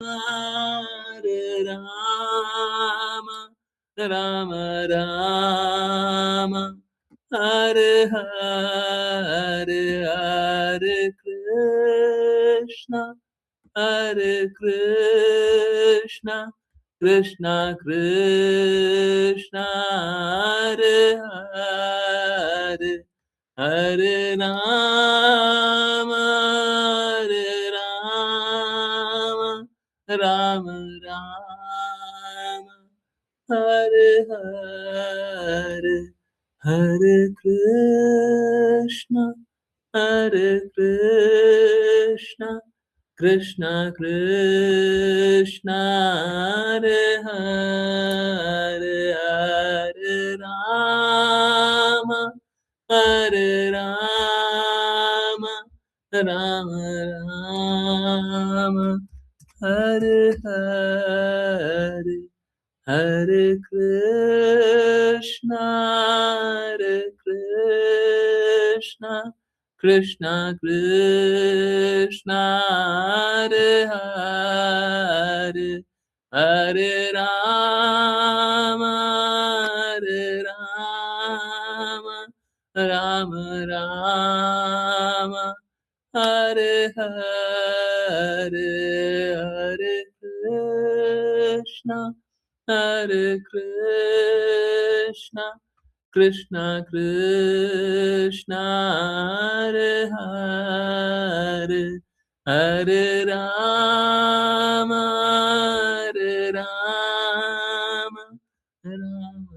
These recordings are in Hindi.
Hare Rama, Rama Rama, Hare Hare, Hare Krishna, Hare Krishna, Krishna Krishna, Hare Hare, Hare Rama, Hare Rama, Rama Rama, Hare Hare, Hare Krishna, Hare Krishna, Krishna Krishna, Hare Hare, Hare Rama, Hare Rama, Rama Rama, Hare Hare, Hare Krishna, Hare Krishna, Krishna Krishna, Hare Hare, Hare Rama, Hare Rama, Rama Rama, Hare Hare, Hare Krishna, Hare Krishna, Krishna Krishna, Hare Hare, Hare Rama, Hare Rama, Rama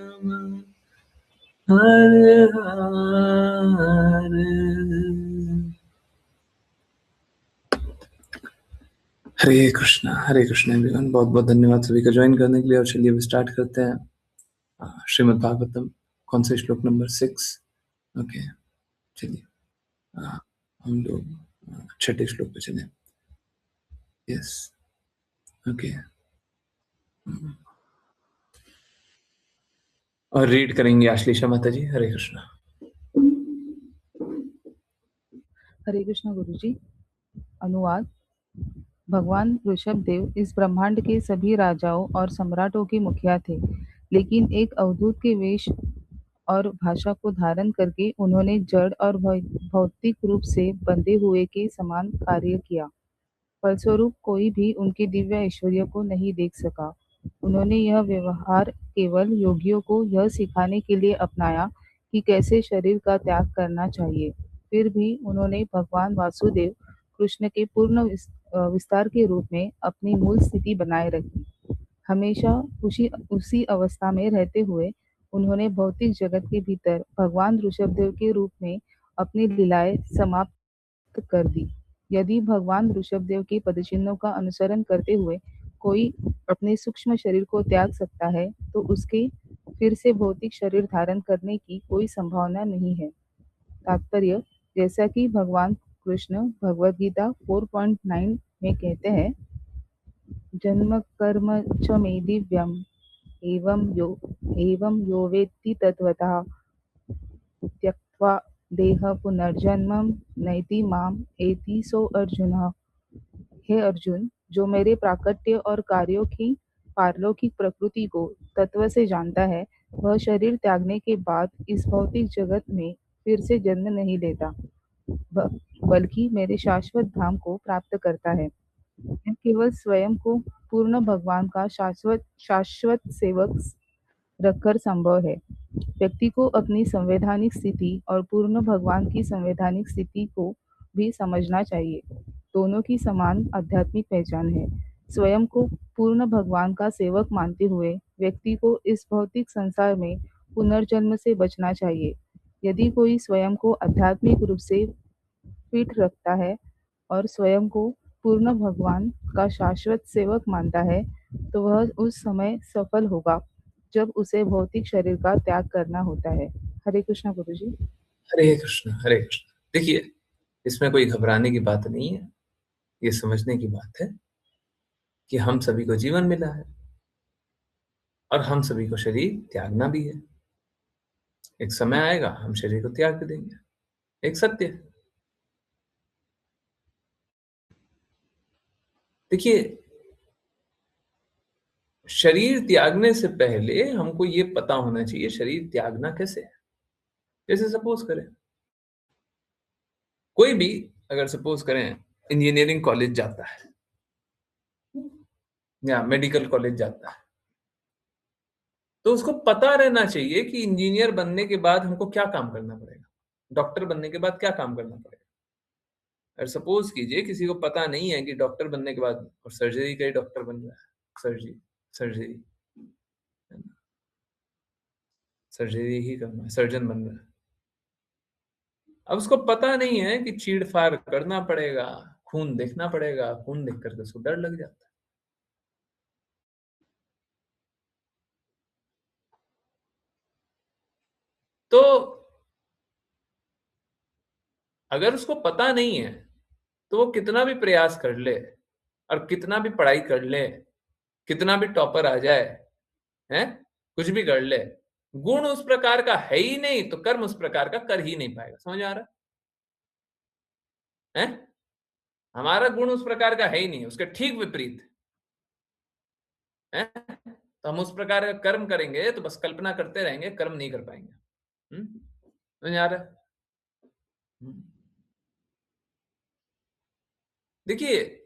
Rama, Hare Hare. हरे कृष्णा एवरीवन, बहुत बहुत धन्यवाद सभी का ज्वाइन करने के लिए। और चलिए अब स्टार्ट करते हैं श्रीमद् भागवतम। कौन से श्लोक नंबर 6? ओके, चलिए हम लोग छठे श्लोक पे चले। यस, ओके, और रीड करेंगे आश्लेषा माता जी। हरे कृष्णा। हरे कृष्णा गुरुजी। अनुवाद। भगवान ऋषभ देव इस ब्रह्मांड के सभी राजाओं और सम्राटों के मुखिया थे, लेकिन एक अवधूत के वेश और भाषा को धारण करके उन्होंने जड़ और भौतिक रूप से बंधे हुए के समान कार्य किया। फलस्वरूप कोई भी उनके दिव्य ऐश्वर्य को नहीं देख सका। उन्होंने यह व्यवहार केवल योगियों को यह सिखाने के लिए अपनाया कि कैसे शरीर का त्याग करना चाहिए। फिर भी उन्होंने भगवान वासुदेव कृष्ण के पूर्ण विस्तार के रूप में अपनी मूल स्थिति बनाए रखी। हमेशा उसी अवस्था में रहते हुए उन्होंने भौतिक जगत के भीतर भगवान ऋषभदेव के रूप में अपनी लीलाएं समाप्त कर दी। यदि भगवान ऋषभदेव के पदचिन्हों का अनुसरण करते हुए कोई अपने सूक्ष्म शरीर को त्याग सकता है, तो उसके फिर से भौतिक शरीर धारण करने की कोई संभावना नहीं है। तात्पर्य, जैसा कि भगवान कृष्ण भगवद गीता 4.9 में कहते हैं, जन्म कर्म च मे दिव्यम एवं यो वेत्ति तत्वतः त्यक्त्वा देह पुनर्जन्मम नैति माम एति सो अर्जुन। हे अर्जुन, जो मेरे प्राकट्य और कार्यों की पारलौकिक प्रकृति को तत्व से जानता है, वह शरीर त्यागने के बाद इस भौतिक जगत में फिर से जन्म नहीं लेता, बल्कि मेरे शाश्वत धाम को प्राप्त करता है। यह केवल स्वयं को पूर्ण भगवान का शाश्वत सेवक रखकर संभव है। व्यक्ति को अपनी संवैधानिक स्थिति और पूर्ण भगवान की संवैधानिक स्थिति को भी समझना चाहिए। दोनों की समान आध्यात्मिक पहचान है। स्वयं को पूर्ण भगवान का सेवक मानते हुए व्यक्ति को इस भौतिक संसार में पुनर्जन्म से बचना चाहिए। यदि कोई स्वयं को आध्यात्मिक रूप से फिट रखता है और स्वयं को पूर्ण भगवान का शाश्वत सेवक मानता है, तो वह उस समय सफल होगा जब उसे भौतिक शरीर का त्याग करना होता है। हरे कृष्णा गुरुजी। हरे कृष्ण, हरे कृष्ण। देखिए, इसमें कोई घबराने की बात नहीं है। ये समझने की बात है कि हम सभी को जीवन मिला है और हम सभी को शरीर त्यागना भी है। एक समय आएगा हम शरीर को त्याग भी देंगे, एक सत्य है। देखिए, शरीर त्यागने से पहले हमको ये पता होना चाहिए शरीर त्यागना कैसे है। जैसे सपोज करें, कोई भी अगर सपोज करें इंजीनियरिंग कॉलेज जाता है या मेडिकल कॉलेज जाता है, तो उसको पता रहना चाहिए कि इंजीनियर बनने के बाद हमको क्या काम करना पड़ेगा, डॉक्टर बनने के बाद क्या काम करना पड़ेगा। अगर सपोज कीजिए किसी को पता नहीं है कि डॉक्टर बनने के बाद, और सर्जरी का ही डॉक्टर बन रहा है, सर्जरी सर्जरी सर्जरी ही करना है, सर्जन बन रहा है। अब उसको पता नहीं है कि चीड़-फाड़ करना पड़ेगा, खून देखना पड़ेगा, खून देख कर के उसको डर लग जाता है। तो अगर उसको पता नहीं है, तो वो कितना भी प्रयास कर ले और कितना भी पढ़ाई कर ले, कितना भी टॉपर आ जाए, हैं? कुछ भी कर ले, गुण उस प्रकार का है ही नहीं, तो कर्म उस प्रकार का कर ही नहीं पाएगा। समझ आ रहा है? हैं? हमारा गुण उस प्रकार का है ही नहीं, उसके ठीक विपरीत, हैं? तो हम उस प्रकार का कर्म करेंगे, तो बस कल्पना करते रहेंगे, कर्म नहीं कर पाएँगे। हुँ? समझ आ रहा है? हुँ। देखिए,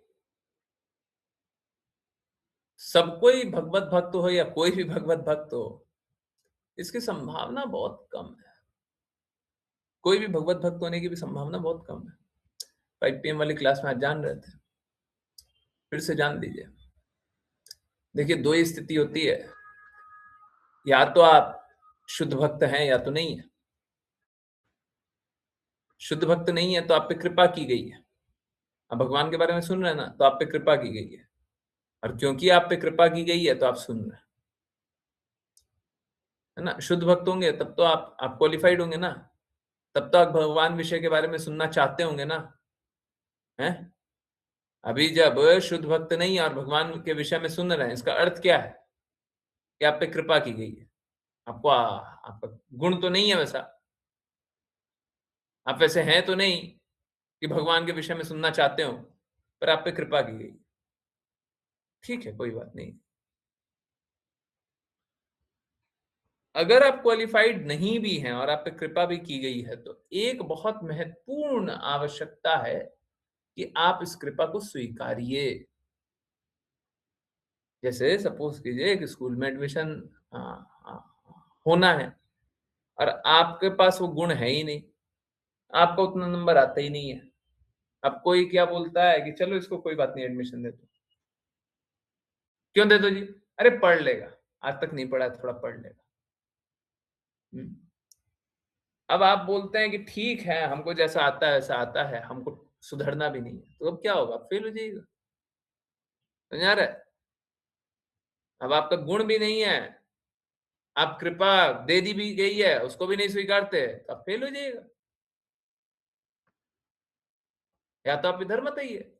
सब कोई भगवत भक्त हो या कोई भी भगवत भक्त हो, इसकी संभावना बहुत कम है। कोई भी भगवत भक्त होने की भी संभावना बहुत कम है। 5 पीएम वाली क्लास में आज जान रहे थे, फिर से जान लीजिए। देखिए, 2 ही स्थिति होती है, या तो आप शुद्ध भक्त हैं या तो नहीं है। शुद्ध भक्त नहीं है तो आप पे कृपा की गई है। आप भगवान के बारे में सुन रहे हैं ना, तो आप पे कृपा की गई है, और क्योंकि आप पे कृपा की गई है तो आप सुन रहे हैं, है ना? शुद्ध भक्त होंगे तब तो आप क्वालिफाइड होंगे ना, तब तो आप भगवान विषय के बारे में सुनना चाहते होंगे ना, हैं? अभी जब शुद्ध भक्त नहीं है और भगवान के विषय में सुन रहे हैं, इसका अर्थ क्या है? कि आप पे कृपा की गई है। आपका गुण तो नहीं है वैसा, आप वैसे हैं तो नहीं कि भगवान के विषय में सुनना चाहते हो, पर आप पे कृपा की गई। ठीक है, कोई बात नहीं। अगर आप क्वालिफाइड नहीं भी हैं और आप पे कृपा भी की गई है, तो एक बहुत महत्वपूर्ण आवश्यकता है कि आप इस कृपा को स्वीकारिए। जैसे सपोज़ कीजिए एक स्कूल में एडमिशन अ होना है और आपके पास वो गुण है ही नहीं, आपका उतना नंबर आता ही नहीं है। अब कोई क्या बोलता है कि चलो इसको कोई बात नहीं एडमिशन दे दो। क्यों दे दो जी? अरे पढ़ लेगा, आज तक नहीं पढ़ा है थोड़ा पढ़ लेगा। हुँ। अब आप बोलते हैं कि ठीक है, हमको जैसा आता है वैसा आता है, हमको सुधरना भी नहीं है। तो अब क्या होगा? फेल हो जाइएगा। समझ आ रहा है? अब आपका गुण भी नहीं है, आप कृपा दे दी भी गई है, उसको भी नहीं स्वीकारते, तो आप फेल हो जाइएगा। या तो आप इधर मत आइए।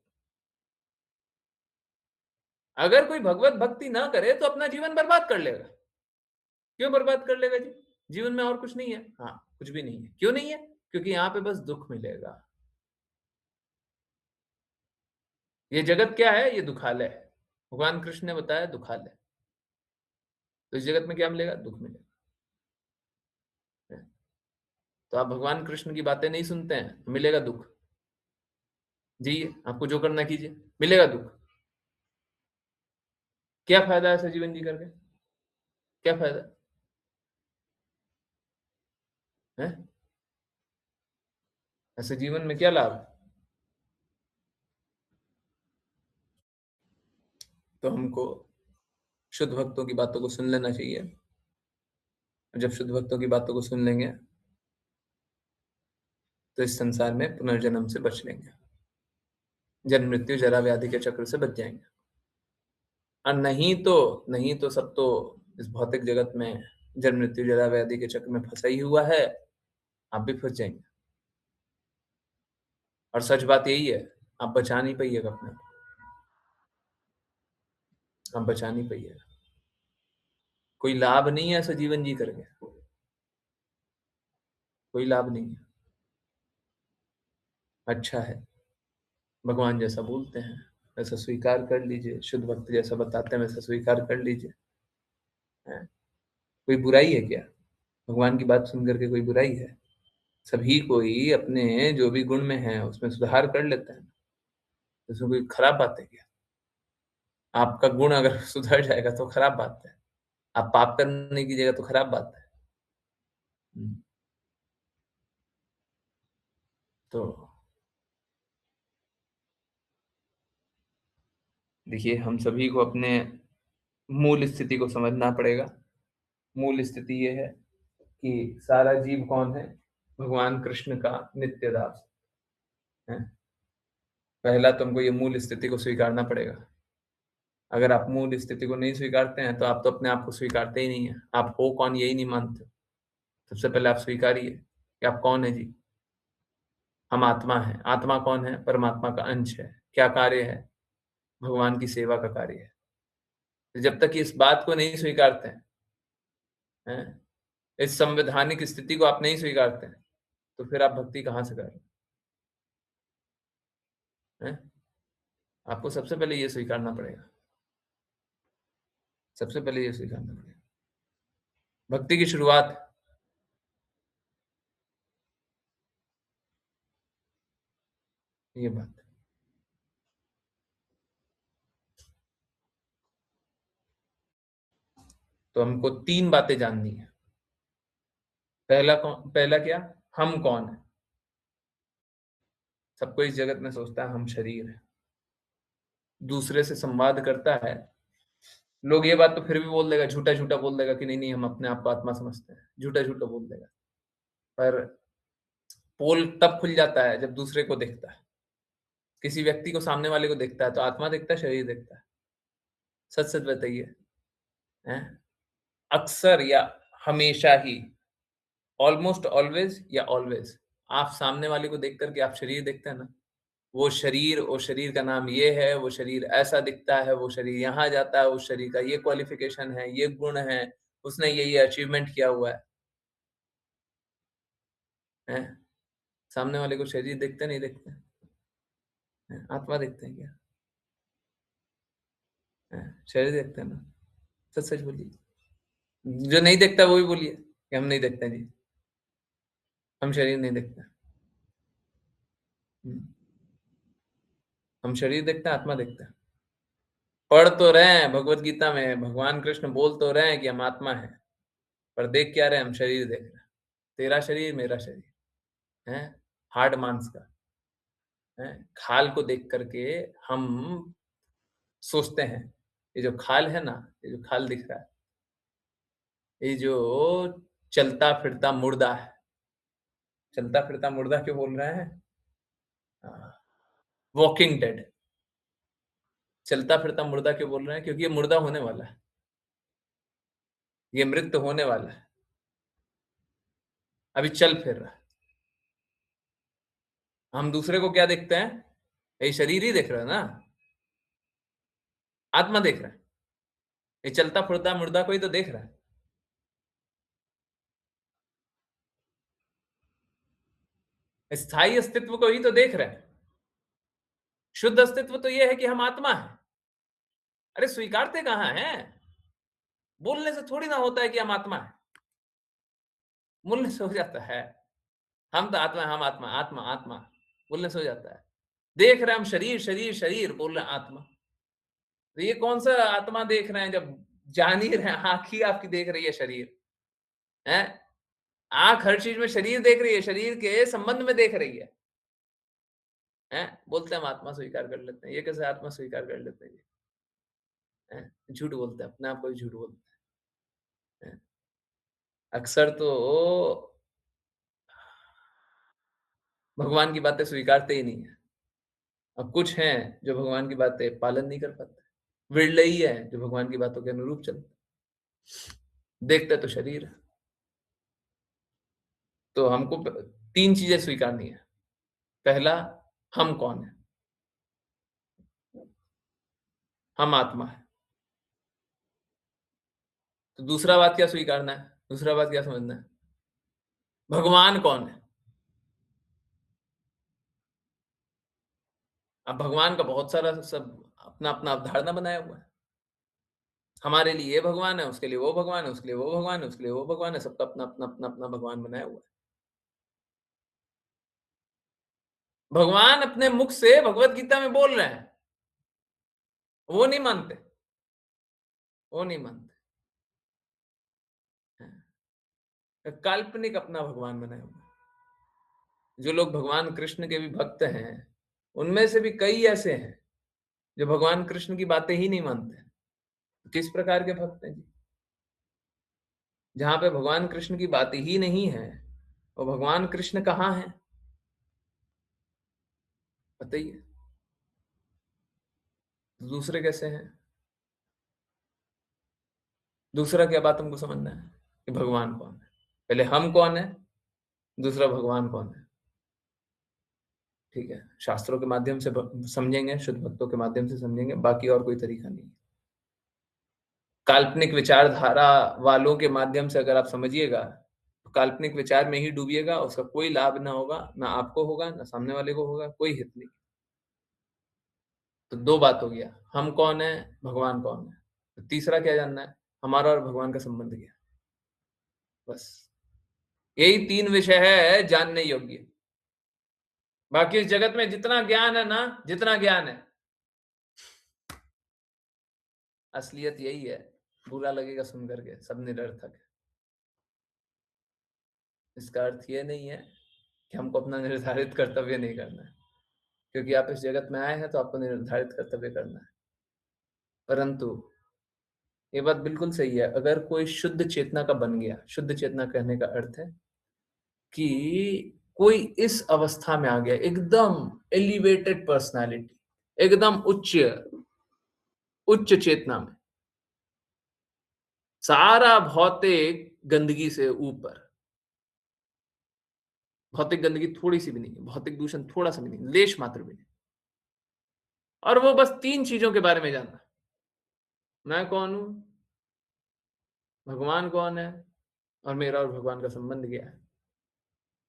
अगर कोई भगवत भक्ति ना करे तो अपना जीवन बर्बाद कर लेगा। क्यों बर्बाद कर लेगा जी? जीवन में और कुछ नहीं है? हाँ, कुछ भी नहीं है। क्यों नहीं है? क्योंकि यहाँ पे बस दुःख मिलेगा। ये जगत क्या है? ये दुखालय है। भगवान कृष्ण ने बताया दुखालय। तो इस जगत में क्या मिलेगा? दुःख मिलेगा। तो आप भगवान कृष्ण की बातें नहीं सुनते हैं, तो मिलेगा दुःख। जिए, आपको जो करना कीजिए, मिलेगा दुःख। क्या फ़ायदा है ऐसा जीवन जी करके? क्या फ़ायदा? हैं? ऐसे जीवन में क्या लाभ है? तो हमको शुद्ध भक्तों की बातों को सुन लेना चाहिए। और जब शुद्ध भक्तों की बातों को सुन लेंगे, तो इस संसार में पुनर्जन्म से बच लेंगे। जन्म मृत्यु जरा व्याधि के चक्र से बच जाएँगे। और नहीं तो सब तो इस भौतिक जगत में जन्म मृत्यु जरा व्याधि के चक्र में फँसा ही हुआ है, आप भी फँस जाएँगे। और सच बात यही है, आप बचा नहीं पाइएगा अपने को, आप बचा नहीं पाइएगा। कोई लाभ नहीं है ऐसा जीवन जी करके, कोई लाभ नहीं है। अच्छा है, भगवान जैसा बोलते हैं, वैसा स्वीकार कर लीजिए, शुद्ध भक्ति जैसा बताते हैं वैसा स्वीकार कर लीजिए। हैं? कोई बुराई है क्या? भगवान की बात सुन करके कोई बुराई है? सभी कोई अपने जो भी गुण में है उसमें सुधार कर लेता है, इसमें कोई खराब बात है क्या? आपका गुण अगर सुधर जाएगा तो खराब बात है, आप पाप करने की जगह तो खराब बात है। हम्म, तो देखिए, हम सभी को अपने मूल स्थिति को समझना पड़ेगा। मूल स्थिति ये है कि सारा जीव कौन है? भगवान कृष्ण का नित्य दास है। पहला तुमको ये मूल स्थिति को स्वीकारना पड़ेगा। अगर आप मूल स्थिति को नहीं स्वीकारते हैं तो आप तो अपने आप को स्वीकारते ही नहीं है, आप हो कौन यही नहीं मानते। सबसे पहले आप स्वीकारिए कि आप कौन है जी। हम आत्मा हैं। आत्मा कौन है? परमात्मा का अंश है। क्या कार्य है? भगवान की सेवा का कार्य है। तो जब तक इस बात को नहीं स्वीकारते हैं, इस संवैधानिक स्थिति को आप नहीं स्वीकारते हैं, तो फिर आप भक्ति कहाँ से कर रहे हैं? आपको सबसे पहले ये स्वीकारना पड़ेगा। सबसे पहले ये स्वीकारना पड़ेगा। भक्ति की शुरुआत ये बात। तो हमको तीन बातें जाननी है। पहला क्या? हम कौन है? सबको इस जगत में सोचता है हम शरीर है, दूसरे से संवाद करता है। लोग ये बात तो फिर भी बोल देगा, झूठा झूठा बोल देगा कि नहीं नहीं हम अपने आप को आत्मा समझते हैं, झूठा झूठा बोल देगा। पर पोल तब खुल जाता है जब दूसरे को देखता है। किसी व्यक्ति को, सामने वाले को देखता है तो आत्मा देखता है, शरीर देखता है? सच सच बताइए। हैं? अक्सर या हमेशा ही, ऑलमोस्ट ऑलवेज या ऑलवेज, आप सामने वाले को देख करके आप शरीर देखते हैं ना। वो शरीर का नाम ये है, वो शरीर ऐसा दिखता है, वो शरीर यहाँ जाता है, उस शरीर का ये क्वालिफिकेशन है, ये गुण है, उसने ये अचीवमेंट किया हुआ है। सामने वाले को शरीर देखते नहीं देखते हैं? आत्मा देखते हैं क्या? शरीर देखते हैं ना। सच सच बोलिए। जो नहीं देखता वो भी बोलिए कि हम नहीं देखते जी, हम शरीर नहीं देखते। हम्म, हम शरीर देखते हैं, आत्मा देखते हैं। पढ़ तो रहे हैं भगवत गीता में, भगवान कृष्ण बोल तो रहे हैं कि हम आत्मा है, पर देख क्या रहे हैं? हम शरीर देख रहे हैं। तेरा शरीर मेरा शरीर है, हाड़ मांस का है। खाल को देख करके हम सोचते हैं ये जो खाल है ना, ये जो खाल दिख रहा है, ये जो चलता फिरता मुर्दा है। चलता फिरता मुर्दा क्यों बोल रहे हैं? Walking dead. चलता फिरता मुर्दा क्यों बोल रहे हैं? क्योंकि ये मुर्दा होने वाला है, ये मृत होने वाला है, अभी चल फिर रहा है। हम दूसरे को क्या देखते हैं? ये शरीर ही देख रहा है ना, आत्मा देख रहा है। ये चलता फिरता मुर्दा को ही तो देख रहा है, स्थायी अस्तित्व को ही तो देख रहा है। शुद्ध अस्तित्व तो ये है कि हम आत्मा है। अरे स्वीकारते कहाँ हैं? बोलने से थोड़ी ना होता है कि हम आत्मा है, बोलने से हो जाता है। हम तो आत्मा, हम आत्मा, आत्मा आत्मा बोलने से हो जाता है। देख रहे हैं हम शरीर शरीर शरीर, बोल रहे हैं आत्मा। तो ये कौन सा आत्मा देख रहे हैं जब जान ही रहे हैं आंख ही आपकी देख रही है शरीर है। आंख हर चीज में शरीर देख रही है, शरीर के संबंध में देख रही है। बोलते हैं हम आत्मा स्वीकार कर लेते हैं, ये कैसे आत्मा स्वीकार कर लेते हैं? झूठ बोलते हैं, अपने आप को ही झूठ बोलते हैं। अक्सर तो भगवान की बातें स्वीकारते ही नहीं है, और कुछ हैं जो भगवान की बातें पालन नहीं कर पाते। विरले ही है जो भगवान की बातों के अनुरूप चलते। देखते तो शरीर है। तो हमको तीन चीजें स्वीकारनी है। पहला, हम कौन है? हम आत्मा है। तो दूसरा बात क्या स्वीकारना है? दूसरा बात क्या समझना है? भगवान कौन है? अब भगवान का बहुत सारा सब अपना अपना अवधारणा बनाया हुआ है। हमारे लिए ये भगवान है, उसके लिए वो भगवान है, उसके लिए वो भगवान है, उसके लिए वो भगवान है, सबका अपना अपना अपना अपना भगवान बनाया हुआ है। भगवान अपने मुख से भगवत गीता में बोल रहे हैं, वो नहीं मानते, वो नहीं मानते। काल्पनिक अपना भगवान बनाया हुआ है। जो लोग भगवान कृष्ण के भी भक्त हैं, उनमें से भी कई ऐसे हैं जो भगवान कृष्ण की बातें ही नहीं मानते। किस प्रकार के भक्त हैं जी? जहां पे भगवान कृष्ण की बात ही नहीं है, और भगवान कृष्ण कहाँ है बताइए? दूसरे कैसे हैं? दूसरा क्या बात हमको समझना है कि भगवान कौन है। पहले हम कौन है, दूसरा भगवान कौन है। ठीक है, शास्त्रों के माध्यम से समझेंगे, शुद्ध भक्तों के माध्यम से समझेंगे, बाकी और कोई तरीका नहीं। काल्पनिक विचारधारा वालों के माध्यम से अगर आप समझिएगा, तो काल्पनिक विचार में ही डूबिएगा, उसका कोई लाभ ना होगा, ना आपको होगा, ना सामने वाले को होगा, कोई हित नहीं। तो दो बात हो गया, हम कौन है, भगवान कौन है। तो तीसरा क्या जानना है, हमारा और भगवान का संबंध क्या है। बस यही तीन विषय है जानने योग्य। बाकी इस जगत में जितना ज्ञान है ना, जितना ज्ञान है, असलियत यही है। बुरा लगेगा सुन करके, सब निरर्थक है। इसका अर्थ ये नहीं है कि हमको अपना निर्धारित कर्तव्य नहीं करना है, क्योंकि आप इस जगत में आए हैं तो आपको निर्धारित कर्तव्य करना है। परंतु ये बात बिल्कुल सही है, अगर कोई शुद्ध चेतना का बन गया, शुद्ध चेतना कहने का अर्थ है कि कोई इस अवस्था में आ गया, एकदम एलिवेटेड पर्सनालिटी, एकदम उच्च उच्च चेतना में, सारा भौतिक गंदगी से ऊपर। भौतिक गंदगी थोड़ी सी भी नहीं है, भौतिक दूषण थोड़ा सा भी नहीं, लेश मात्र भी नहीं। और वो बस तीन चीजों के बारे में जानना, मैं कौन हूं, भगवान कौन है, और मेरा और भगवान का संबंध क्या है।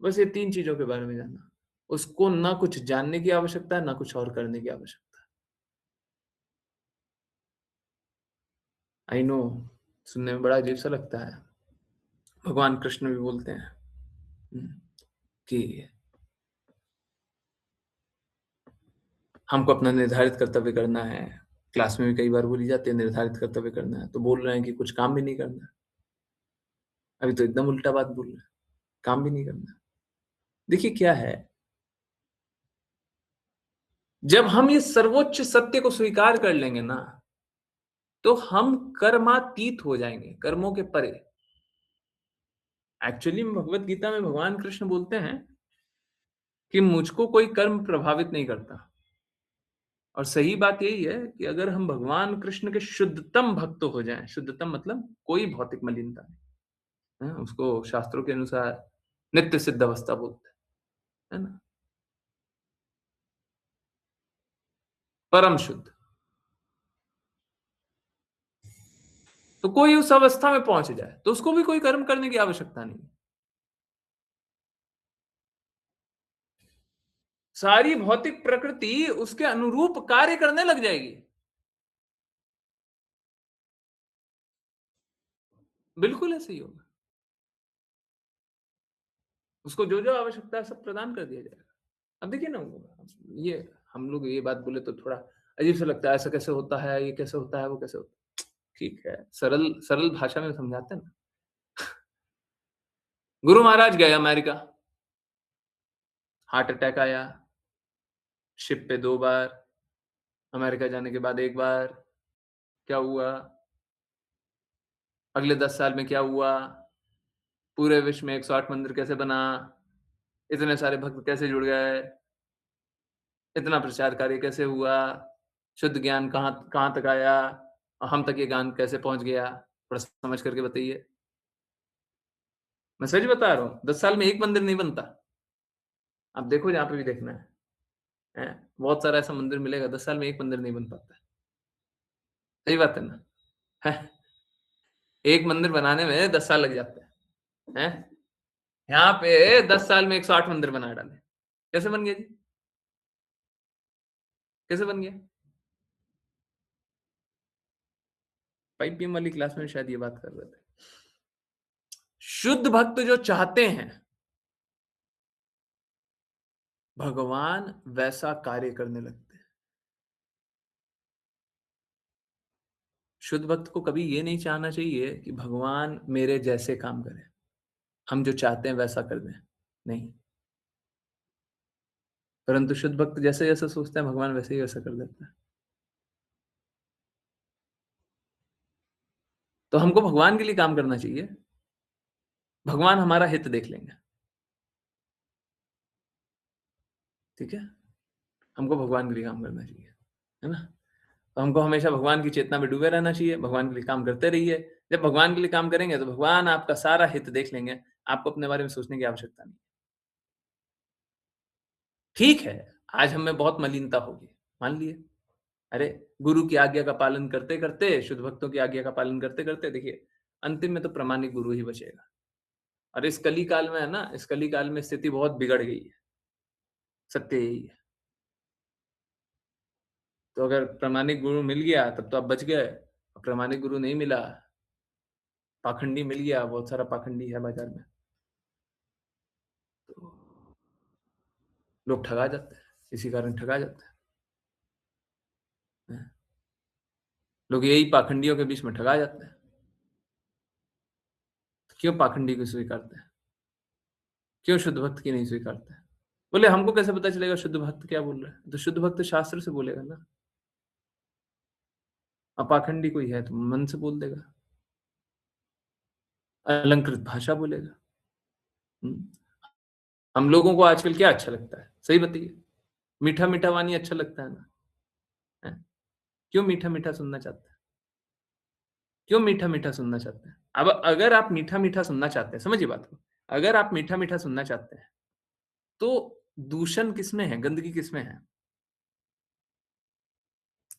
बस ये तीन चीजों के बारे में जानना। उसको ना कुछ जानने की आवश्यकता है, ना कुछ और करने की आवश्यकता है। आई नो, सुनने में बड़ा अजीब सा लगता है। भगवान कृष्ण भी बोलते हैं कि हमको अपना निर्धारित कर्तव्य करना है। क्लास में भी कई बार बोली जाती है निर्धारित कर्तव्य करना है, तो बोल रहे हैं कि कुछ काम भी नहीं करना है। अभी तो एकदम उल्टा बात बोल रहे हैं, काम भी नहीं करना। देखिए क्या है, जब हम ये सर्वोच्च सत्य को स्वीकार कर लेंगे ना, तो हम कर्मातीत हो जाएंगे, कर्मों के परे। एक्चुअली में भगवत गीता में भगवान कृष्ण बोलते हैं कि मुझको कोई कर्म प्रभावित नहीं करता। और सही बात यही है कि अगर हम भगवान कृष्ण के शुद्धतम भक्त हो जाएं, शुद्धतम मतलब कोई भौतिक मलिनता नहीं है, उसको शास्त्रों के अनुसार नित्य सिद्ध अवस्था बोलते हैं, है ना, परम शुद्ध। तो कोई उस अवस्था में पहुंच जाए तो उसको भी कोई कर्म करने की आवश्यकता नहीं। सारी भौतिक प्रकृति उसके अनुरूप कार्य करने लग जाएगी। बिल्कुल ऐसे ही होगा, उसको जो जो आवश्यकता है सब प्रदान कर दिया जाएगा। अब देखिए ना, ये हम लोग ये बात बोले तो थोड़ा अजीब सा लगता है, ऐसा कैसे होता है, ये कैसे होता है, वो कैसे होता है। ठीक है, सरल सरल भाषा में समझाते हैं ना। गुरु महाराज गए अमेरिका, हार्ट अटैक आया, शिप पे 2 बार, अमेरिका जाने के बाद 1 बार। क्या हुआ, अगले 10 साल में क्या हुआ, पूरे विश्व में 108 मंदिर कैसे बना, इतने सारे भक्त कैसे जुड़ गए, इतना प्रचार कार्य कैसे हुआ, शुद्ध ज्ञान कहाँ कहाँ तक आया, और हम तक ये ज्ञान कैसे पहुंच गया, थोड़ा समझ करके बताइए। मैं सच बता रहा हूँ, 10 साल में एक मंदिर नहीं बनता। आप देखो जहां पे भी देखना है, बहुत सारा ऐसा मंदिर मिलेगा, 10 साल में एक मंदिर नहीं बन पाता। सही बात है ना, है? एक मंदिर बनाने में 10 साल लग जाते हैं। यहाँ पे 10 साल में 108 मंदिर बना डाले, कैसे बन गया जी? कैसे बन गया? 5 पीएम वाली क्लास में शायद ये बात कर रहे थे। शुद्ध भक्त जो चाहते हैं भगवान वैसा कार्य करने लगते हैं। शुद्ध भक्त को कभी ये नहीं चाहना चाहिए कि भगवान मेरे जैसे काम करें, हम जो चाहते हैं वैसा कर दें, नहीं। परंतु शुद्ध भक्त जैसे-जैसे सोचते हैं भगवान वैसे ही वैसा कर देता है। तो हमको भगवान के लिए काम करना चाहिए, भगवान हमारा हित देख लेंगे, ठीक है? हमको भगवान के लिए काम करना चाहिए, है ना? तो हमको हमेशा भगवान की चेतना में डूबे रहना चाहिए, भगवान के लिए काम करते रहिए। जब भगवान के लिए काम करेंगे तो भगवान आपका सारा हित देख लेंगे, आपको अपने बारे में सोचने की आवश्यकता नहीं। ठीक है, आज हम में बहुत मलिनता होगी, मान लिए। अरे! गुरु की आज्ञा का पालन करते-करते, शुद्ध भक्तों की आज्ञा का पालन करते-करते देखिए, अंतिम में तो प्रामाणिक गुरु ही बचेगा। और इस कली काल में है ना, इस कली काल में स्थिति बहुत बिगड़ गई है, सत्य यही है। तो अगर प्रामाणिक गुरु मिल गया तब तो आप बच गए, प्रामाणिक गुरु नहीं मिला, पाखंडी मिल गया, बहुत सारा पाखंडी है बाजार में, तो लोग ठगा जाते हैं, इसी कारण ठगा जाते हैं। लोग यही पाखंडियों के बीच में ठगा जाते हैं। तो क्यों पाखंडी को स्वीकारते हैं? क्यों शुद्ध भक्त की नहीं स्वीकारते हैं? बोले हमको कैसे पता चलेगा शुद्ध भक्त क्या बोल रहा है? तो शुद्ध भक्त शास्त्र से बोलेगा ना। पाखंडी कोई है तो मन से बोल देगा, अलंकृत भाषा बोलेगा। हम्म। हम लोगों को आजकल क्या अच्छा लगता है? सही बताइए। मीठा मीठा वाणी अच्छा लगता है ना? है? क्यों मीठा मीठा सुनना चाहते हैं? क्यों मीठा मीठा सुनना चाहते हैं? अब अगर आप मीठा मीठा सुनना चाहते हैं, समझिए बात को, अगर आप मीठा मीठा सुनना चाहते हैं तो दूषण किसमें है, गंदगी किसमें है?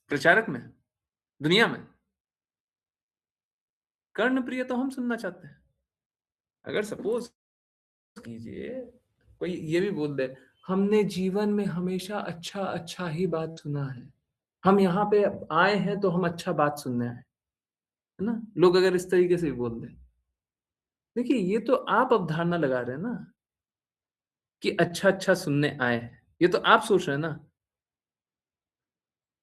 प्रचारक में, दुनिया में। कर्ण प्रिय तो हम सुनना चाहते हैं। अगर सपोज कीजिए कोई ये भी बोल दे, हमने जीवन में हमेशा अच्छा अच्छा ही बात सुना है, हम यहाँ पे आए हैं तो हम अच्छा बात सुनने आए, है ना? लोग अगर इस तरीके से भी बोल दें, देखिए ये तो आप अवधारणा लगा रहे हैं ना कि अच्छा अच्छा सुनने आए हैं, ये तो आप सोच रहे हैं ना।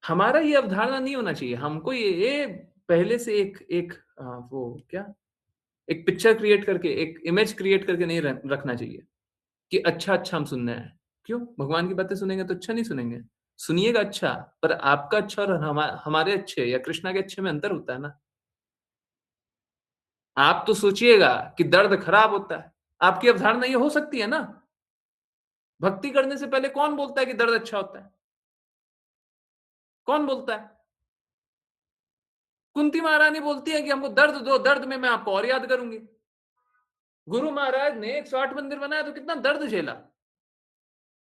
हमारा ये अवधारणा नहीं होना चाहिए, हमको ये पहले से एक एक वो क्या, एक पिक्चर क्रिएट करके, एक इमेज क्रिएट करके नहीं रखना चाहिए कि अच्छा-अच्छा हम सुनने आए हैं। क्यों? भगवान की बातें सुनेंगे तो अच्छा नहीं सुनेंगे? सुनिएगा अच्छा, पर आपका अच्छा और हमारे अच्छे या कृष्णा के अच्छे में अंतर होता है ना। आप तो सोचिएगा कि दर्द खराब होता है। आपकी अवधारणा ये हो सकती है ना? भक्ति करने से पहले कौन बोलता है कि दर्द अच्छा होता है? कौन बोलता है? कुंती महारानी बोलती है कि हमको दर्द दो, दर्द में मैं आपको और याद करूँगी। गुरु महाराज ने 108 मंदिर बनाया तो कितना दर्द झेला,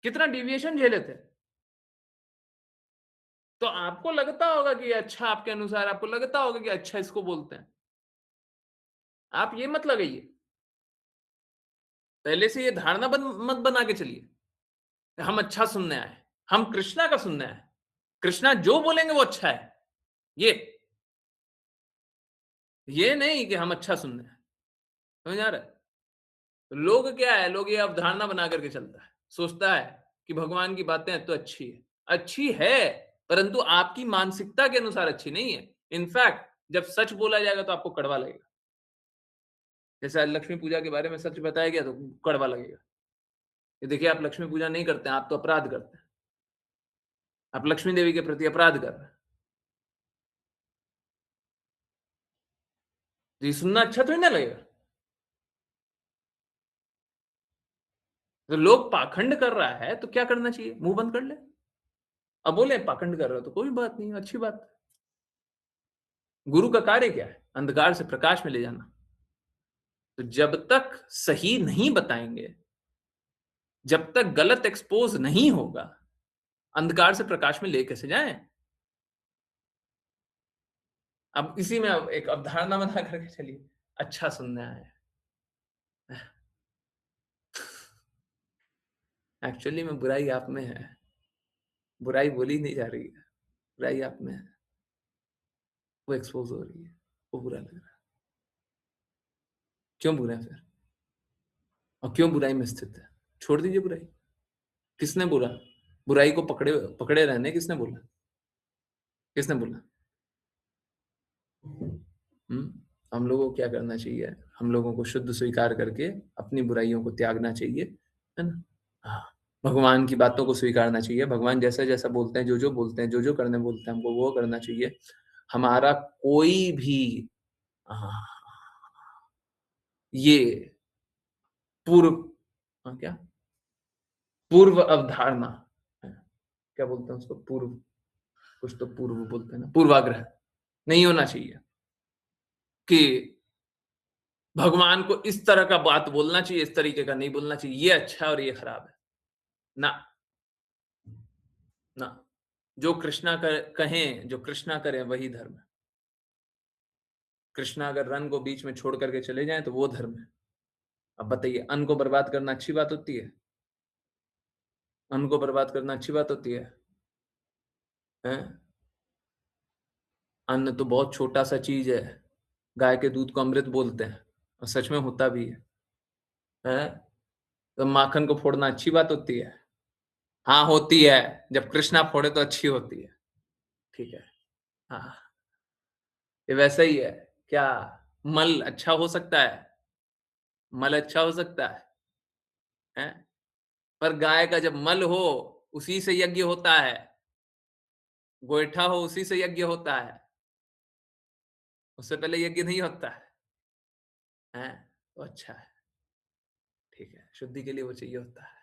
कितना डेविएशन झेले थे। तो आपको लगता होगा कि अच्छा, आपके अनुसार आपको लगता होगा कि अच्छा इसको बोलते हैं। आप ये मत लगाइए। पहले से ये धारणा मत बना के चलिए। हम अच्छा सुनने आए, हम कृष्णा का सुनने आए। कृष्णा जो बोलेंगे वो अच्छा है। ये ये नहीं कि हम अच्छा सुनने आए। समझ आ रहा है? तो लोग क्या है, लोग ये अवधारणा बना करके चलता है, सोचता है कि भगवान की बातें तो अच्छी है, परंतु आपकी मानसिकता के अनुसार अच्छी नहीं है। इनफैक्ट जब सच बोला जाएगा तो आपको कड़वा लगेगा। जैसे आज लक्ष्मी पूजा के बारे में सच बताया गया तो कड़वा लगेगा। ये देखिए, आप लक्ष्मी पूजा नहीं करते हैं, आप तो अपराध करते हैं। आप लक्ष्मी देवी के प्रति अपराध कर रहे हैं। तो ये सुनना अच्छा थोड़ी ना लगेगा। तो लोग पाखंड कर रहा है तो क्या करना चाहिए? मुंह बंद कर ले। अब बोले पाखंड कर रहे हो तो कोई बात नहीं, अच्छी बात है। गुरु का कार्य क्या है? अंधकार से प्रकाश में ले जाना। तो जब तक सही नहीं बताएंगे, जब तक गलत एक्सपोज नहीं होगा, अंधकार से प्रकाश में ले कैसे जाएं? अब इसी में अब एक अवधारणा बना करके चलिए, अच्छा सुनने आए हैं। एक्चुअली में बुराई आप में है। बुराई बोली नहीं जा रही है, बुराई आप में है, वो एक्सपोज हो रही है, वो बुरा लग रहा है। क्यों बुरा है फिर? और क्यों बुराई में स्थित है? छोड़ दीजिए बुराई। किसने बोला? बुराई को पकड़े पकड़े रहने किसने बोला? किसने बोला? हम्म। हम लोगों को क्या करना चाहिए? हम लोगों को शुद्ध स्वीकार करके अपनी बुराइयों को त्यागना चाहिए, है ना? हाँ। भगवान की बातों को स्वीकारना चाहिए। भगवान जैसा जैसा बोलते हैं, जो जो बोलते हैं, जो जो करने बोलते हैं, हमको वो करना चाहिए। हमारा कोई भी हाँ, ये पूर्व क्या पूर्व अवधारणा, क्या बोलते हैं उसको? पूर्व, कुछ तो पूर्व बोलते हैं ना, पूर्वाग्रह नहीं होना चाहिए कि भगवान को इस तरह का बात बोलना चाहिए, इस तरीके का नहीं बोलना चाहिए, ये अच्छा है और ये खराब है। ना, ना। जो कृष्णा कहें, जो कृष्णा करें वही धर्म है। कृष्णा अगर रन को बीच में छोड़ करके चले जाएं तो वो धर्म है। अब बताइए, अन्न को बर्बाद करना अच्छी बात होती है? अन्न को बर्बाद करना अच्छी बात होती है? हैं? अन्न तो बहुत छोटा सा चीज है। गाय के दूध को अमृत बोलते हैं और सच में होता भी है। हैं? तो माखन को फोड़ना अच्छी बात होती है? हाँ होती है। जब कृष्णा फोड़े तो अच्छी होती है। ठीक है। हाँ, ये वैसा ही है। क्या मल अच्छा हो सकता है? मल अच्छा हो सकता है? पर गाय का जब मल हो, उसी से यज्ञ होता है। गोईठा हो, उसी से यज्ञ होता है। उससे पहले यज्ञ नहीं होता है? तो अच्छा है। ठीक है, शुद्धि के लिए वो चाहिए होता है।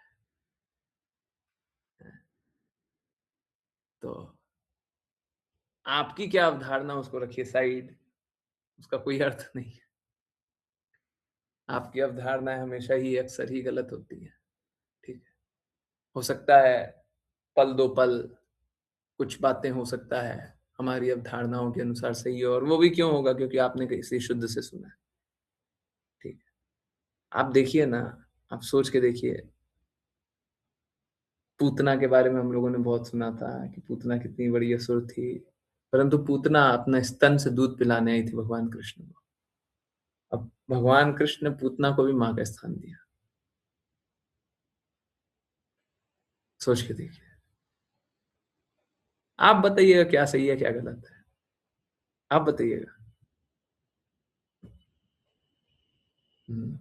तो आपकी क्या अवधारणा, उसको रखिए साइड, उसका कोई अर्थ नहीं है। आपकी अवधारणाएं हमेशा ही अक्सर ही गलत होती है। ठीक है। हो सकता है पल दो पल कुछ बातें, हो सकता है हमारी अवधारणाओं के अनुसार सही हो, और वो भी क्यों होगा? क्योंकि आपने किसी शुद्ध से सुना है। ठीक है। आप देखिए ना, आप सोच के देखिए, पूतना के बारे में हम लोगों ने बहुत सुना था कि पूतना कितनी बड़ी असुर थी, परंतु पूतना अपना स्तन से दूध पिलाने आई थी भगवान कृष्ण को। अब भगवान कृष्ण ने पूतना को भी मां का स्थान दिया। सोच के देखिए। आप बताइएगा क्या सही है क्या गलत है? आप बताइएगा। हम्म,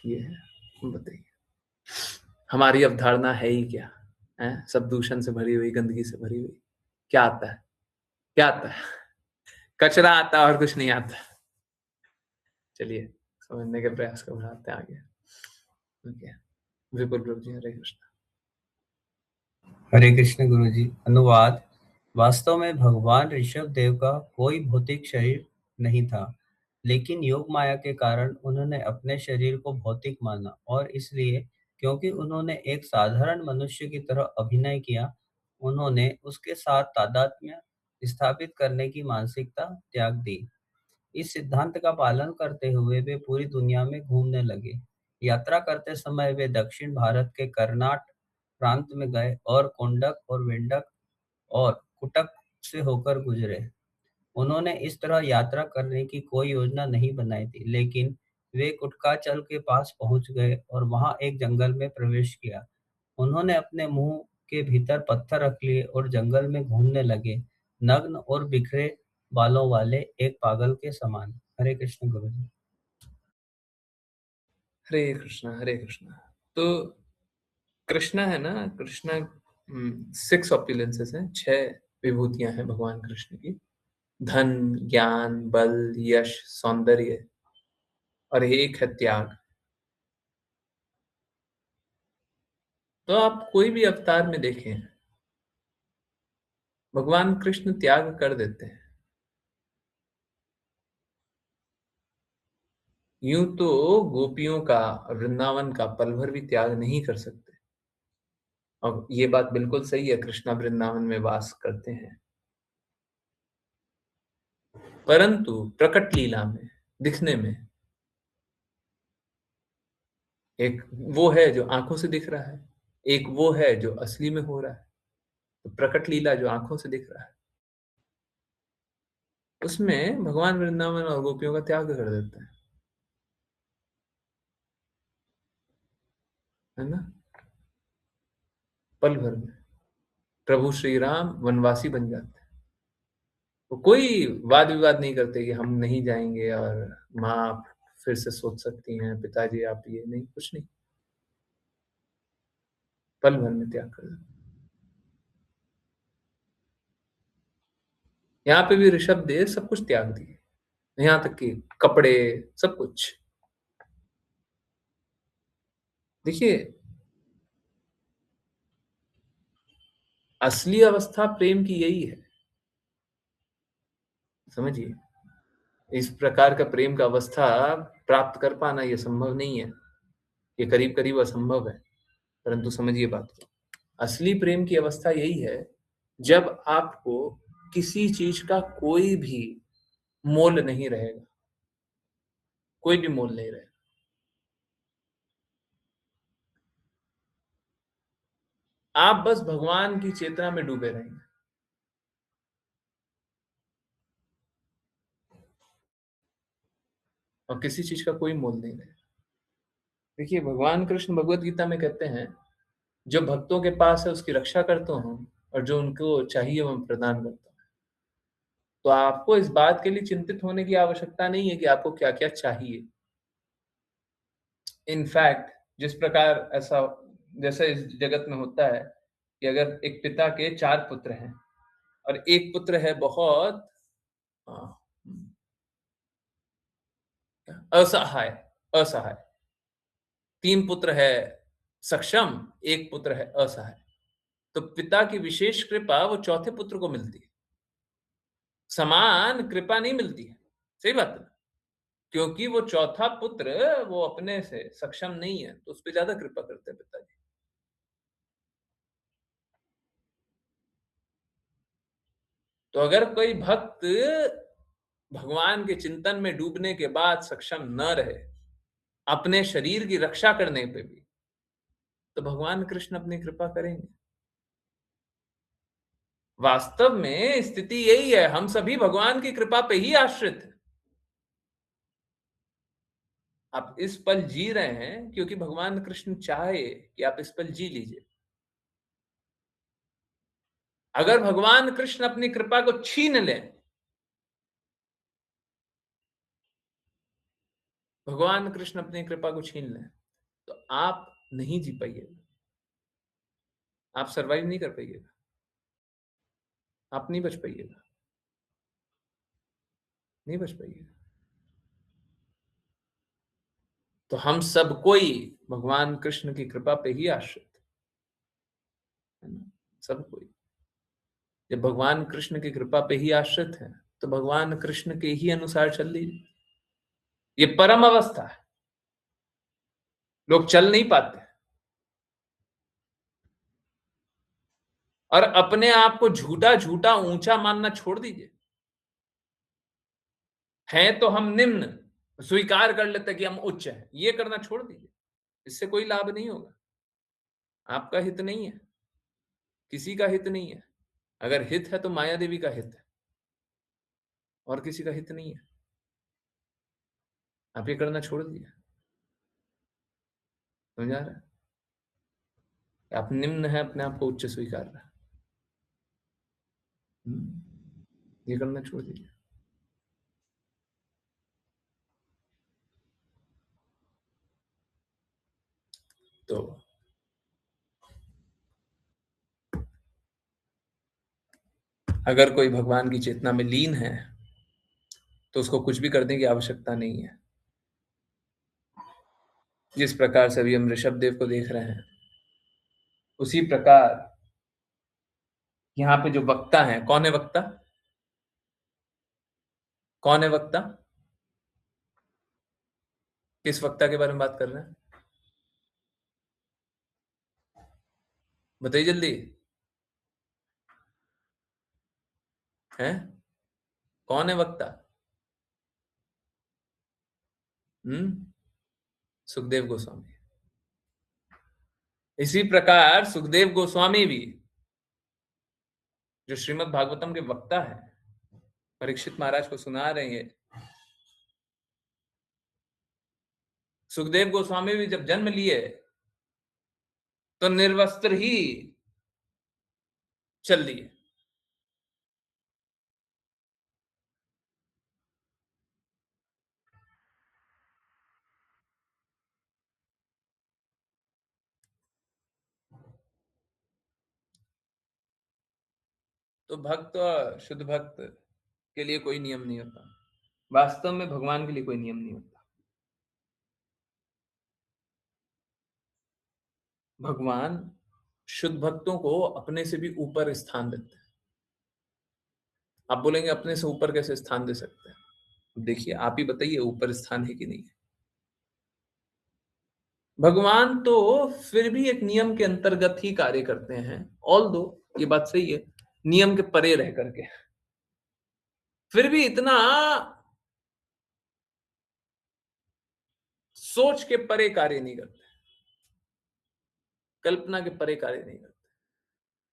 ये है, बताइए। हमारी अवधारणा है ही क्या? है सब दूषण से भरी हुई, गंदगी से भरी हुई। क्या आता है? क्या आता है? कचरा आता है और कुछ नहीं आता। चलिए समझने के प्रयास को बढ़ाते हैं आगे। ओके। विपुल प्रभु जी, हरे कृष्ण। हरे कृष्ण गुरु जी। अनुवाद। वास्तव में भगवान ऋषभ देव का कोई भौतिक शरीर नहीं था, लेकिन योग माया के कारण उन्होंने अपने शरीर को भौतिक माना, और इसलिए क्योंकि उन्होंने एक साधारण मनुष्य की तरह अभिनय किया, उन्होंने उसके साथ तादात्म्य स्थापित करने की मानसिकता त्याग दी। इस सिद्धांत का पालन करते हुए वे पूरी दुनिया में घूमने लगे। यात्रा करते समय वे दक्षिण भारत के कर्नाट प्रांत में गए और कोंडक और वेंडक और कुटक से होकर गुजरे। उन्होंने इस तरह यात्रा करने की कोई योजना नहीं बनाई थी, लेकिन वे कुटकाचल के पास पहुंच गए और वहां एक जंगल में प्रवेश किया। उन्होंने अपने मुंह के भीतर पत्थर रख लिए और जंगल में घूमने लगे, नग्न और बिखरे बालों वाले एक पागल के समान। हरे कृष्ण गुरु जी। हरे कृष्ण, हरे कृष्ण। तो कृष्णा है ना, कृष्णा 6 ऑप्युलेंसेस हैं, 6 विभूतियां हैं भगवान कृष्ण की। धन, ज्ञान, बल, यश, सौंदर्य, और एक है त्याग। तो आप कोई भी अवतार में देखें, भगवान कृष्ण त्याग कर देते हैं। यूं तो गोपियों का, वृंदावन का पल भर भी त्याग नहीं कर सकते। अब ये बात बिल्कुल सही है, कृष्णा वृंदावन में वास करते हैं, परंतु प्रकट लीला में, दिखने में, एक वो है जो आंखों से दिख रहा है, एक वो है जो असली में हो रहा है। तो प्रकट लीला जो आंखों से दिख रहा है, उसमें भगवान वृंदावन और गोपियों का त्याग कर देते हैं, है ना। पल भर में प्रभु श्री राम वनवासी बन जाते हैं। वो कोई वाद विवाद नहीं करते कि हम नहीं जाएंगे और माँ आप फिर से सोच सकती हैं, पिताजी आप ये नहीं, कुछ नहीं, पल भर में त्याग कर देते। यहाँ पे भी ऋषभ देव सब कुछ त्याग दिए, यहाँ तक कि कपड़े, सब कुछ। देखिए, असली अवस्था प्रेम की यही है, समझिए। इस प्रकार का प्रेम का अवस्था प्राप्त कर पाना ये संभव नहीं है, ये करीब करीब असंभव है। परंतु समझिए बात को, असली प्रेम की अवस्था यही है जब आपको किसी चीज का कोई भी मोल नहीं रहेगा, कोई भी मोल नहीं रहेगा। आप बस भगवान की चेतना में डूबे रहेंगे, और किसी चीज का कोई मोल नहीं रहेगा। देखिए, भगवान कृष्ण भगवत गीता में कहते हैं, जो भक्तों के पास है उसकी रक्षा करता हूं, और जो उनको चाहिए वो मैं प्रदान करता हूं। तो आपको इस बात के लिए चिंतित होने की आवश्यकता नहीं है कि आपको क्या क्या चाहिए। इनफैक्ट जिस प्रकार ऐसा, जैसे इस जगत में होता है कि अगर एक पिता के 4 पुत्र हैं और एक पुत्र है बहुत अ, असहाय, असहाय, 3 पुत्र है सक्षम, एक पुत्र है असहाय, तो पिता की विशेष कृपा वो चौथे पुत्र को मिलती है, समान कृपा नहीं मिलती है। सही बात है, क्योंकि वो चौथा पुत्र वो अपने से सक्षम नहीं है, तो उस पर ज्यादा कृपा करते हैं पिताजी। तो अगर कोई भक्त भगवान के चिंतन में डूबने के बाद सक्षम न रहे अपने शरीर की रक्षा करने पे भी, तो भगवान कृष्ण अपनी कृपा करेंगे। वास्तव में स्थिति यही है, हम सभी भगवान की कृपा पे ही आश्रित हैं। आप इस पल जी रहे हैं क्योंकि भगवान कृष्ण चाहे कि आप इस पल जी लीजिए। अगर भगवान कृष्ण अपनी कृपा को छीन लें, भगवान कृष्ण अपनी कृपा को छीन लें, तो आप नहीं जी पाइएगा, आप सरवाइव नहीं कर पाइएगा, आप नहीं बच पाइएगा, नहीं बच पाइएगा। तो हम सब कोई भगवान कृष्ण की कृपा पे ही आश्रित है ना, सब कोई। जब भगवान कृष्ण की कृपा पे ही आश्रित है, तो भगवान कृष्ण के ही अनुसार चल लीजिए। ये परम अवस्था है, लोग चल नहीं पाते और अपने आप को झूठा झूठा ऊंचा मानना छोड़ दीजिए। हैं तो हम निम्न, स्वीकार कर लेते कि हम उच्च हैं, ये करना छोड़ दीजिए, इससे कोई लाभ नहीं होगा। आपका हित नहीं है, किसी का हित नहीं है। अगर हित है तो माया देवी का हित है, और किसी का हित नहीं है। आप ये करना छोड़ दीजिए, समझ आ रहा है? आप निम्न है, अपने आप को उच्च स्वीकार रहा है। ये करना छोड़ दीजिए। तो अगर कोई भगवान की चेतना में लीन है तो उसको कुछ भी करने की आवश्यकता नहीं है। जिस प्रकार से अभी हम ऋषभ देव को देख रहे हैं, उसी प्रकार यहाँ पे जो वक्ता है, कौन है वक्ता? कौन है वक्ता? किस वक्ता के बारे में बात कर रहे हैं? बताइए जल्दी। हैं? कौन है वक्ता? सुखदेव गोस्वामी। इसी प्रकार सुखदेव गोस्वामी भी जो श्रीमद् भागवतम के वक्ता है, परीक्षित महाराज को सुना रहे हैं। सुखदेव गोस्वामी भी जब जन्म लिए तो निर्वस्त्र ही चल दिए। तो भक्त और शुद्ध भक्त के लिए कोई नियम नहीं होता। वास्तव में भगवान के लिए कोई नियम नहीं होता। भगवान शुद्ध भक्तों को अपने से भी ऊपर स्थान देते हैं। आप बोलेंगे अपने से ऊपर कैसे स्थान दे सकते हैं? देखिए, आप ही बताइए ऊपर स्थान है कि नहीं है। भगवान तो फिर भी एक नियम के अंतर्गत ही कार्य करते हैं, ऑल दो ये बात सही है, नियम के परे रह करके, फिर भी इतना सोच के परे कार्य नहीं करते, कल्पना के परे कार्य नहीं करते,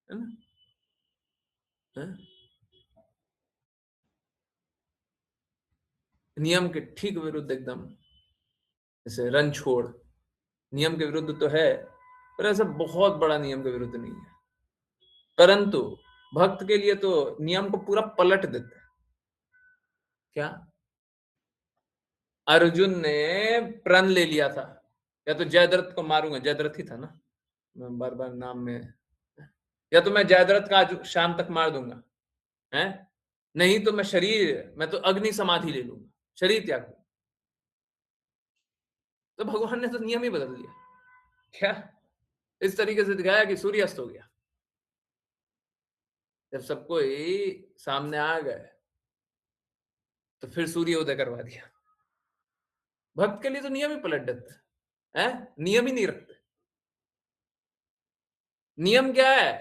है ना? है? नियम के ठीक विरुद्ध एकदम, जैसे रन छोड़, नियम के विरुद्ध तो है पर ऐसा बहुत बड़ा नियम के विरुद्ध नहीं है। परंतु भक्त के लिए तो नियम को पूरा पलट देते हैं। क्या? अर्जुन ने प्रण ले लिया था, या तो जयद्रथ को मारूंगा, जयद्रथ ही था ना, मैं बार बार नाम में, या तो मैं जयद्रथ का आज शाम तक मार दूंगा, है नहीं तो मैं तो अग्नि समाधि ले लूंगा, शरीर त्याग दूंगा। तो भगवान ने तो नियम ही बदल दिया। क्या? इस तरीके से दिखाया कि सूर्य अस्त हो गया। जब सबको ही सामने आ गए तो फिर सूर्य उदय करवा दिया। भक्त के लिए तो नियम ही पलट देते हैं, नियम ही नहीं रखते। नियम क्या है?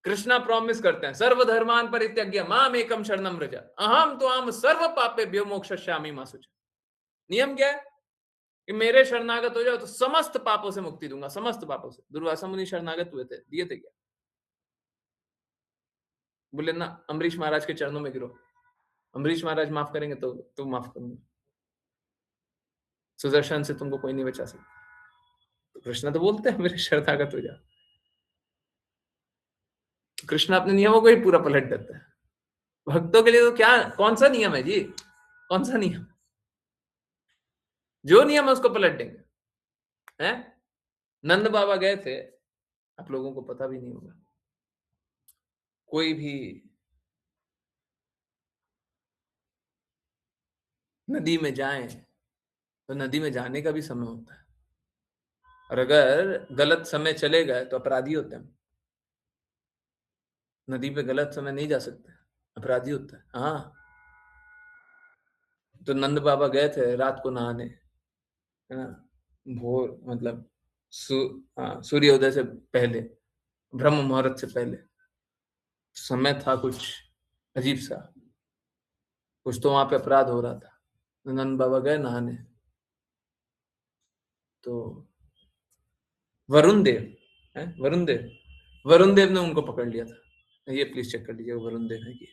कृष्णा प्रॉमिस करते हैं, सर्वधर्मान परित्यज्य माम एकम शरणम व्रज अहम त्वाम सर्व पापेभ्यो मोक्षयिष्यामि मा शुचि। नियम क्या है? कि मेरे शरणागत हो जाओ तो समस्त पापों से मुक्ति दूंगा, समस्त पापों से। दुर्वासा मुनि शरणागत हुए थे, दिए थे क्या? बोले ना, अम्बरीश महाराज के चरणों में गिरो, अम्बरीश महाराज माफ करेंगे तो तुम माफ करूंगा, सुदर्शन से तुमको कोई नहीं बचा सकता। तो कृष्ण तो बोलते हैं मेरे शरणागत हो जाओ। कृष्ण अपने नियमों को ही पूरा पलट देते हैं। भक्तों के लिए तो क्या, कौन सा नियम है जी? कौन सा नियम? जो नियम है उसको पलट देंगे। हैं? नंद बाबा गए थे, आप लोगों को पता भी नहीं होगा, कोई भी नदी में जाए तो नदी में जाने का भी समय होता है, और अगर गलत समय चले गए तो अपराधी होते हैं। नदी पे गलत समय नहीं जा सकते, अपराधी होता है। हाँ, तो नंद बाबा गए थे रात को नहाने, है ना, भोर मतलब सूर्योदय से पहले, ब्रह्म मुहूर्त से पहले। समय था कुछ अजीब सा, कुछ तो वहां पे अपराध हो रहा था। नंद बाबा गए नहाने, तो वरुण देव है, वरुण देव ने उनको पकड़ लिया था। ये प्लीज चेक कर लीजिए वरुण देव है कि,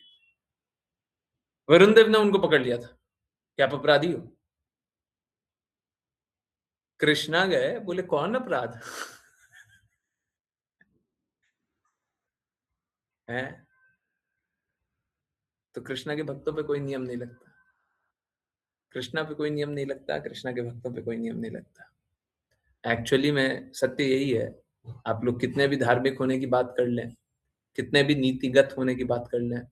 वरुण देव ने उनको पकड़ लिया था कि आप अपराधी हो। कृष्णा गए, बोले कौन अपराध है? तो कृष्णा के भक्तों पे कोई नियम नहीं लगता, कृष्णा पे कोई नियम नहीं लगता, कृष्णा के भक्तों पे कोई नियम नहीं लगता। एक्चुअली में सत्य यही है, आप लोग कितने भी धार्मिक होने की बात कर लें, कितने भी नीतिगत होने की बात कर लें,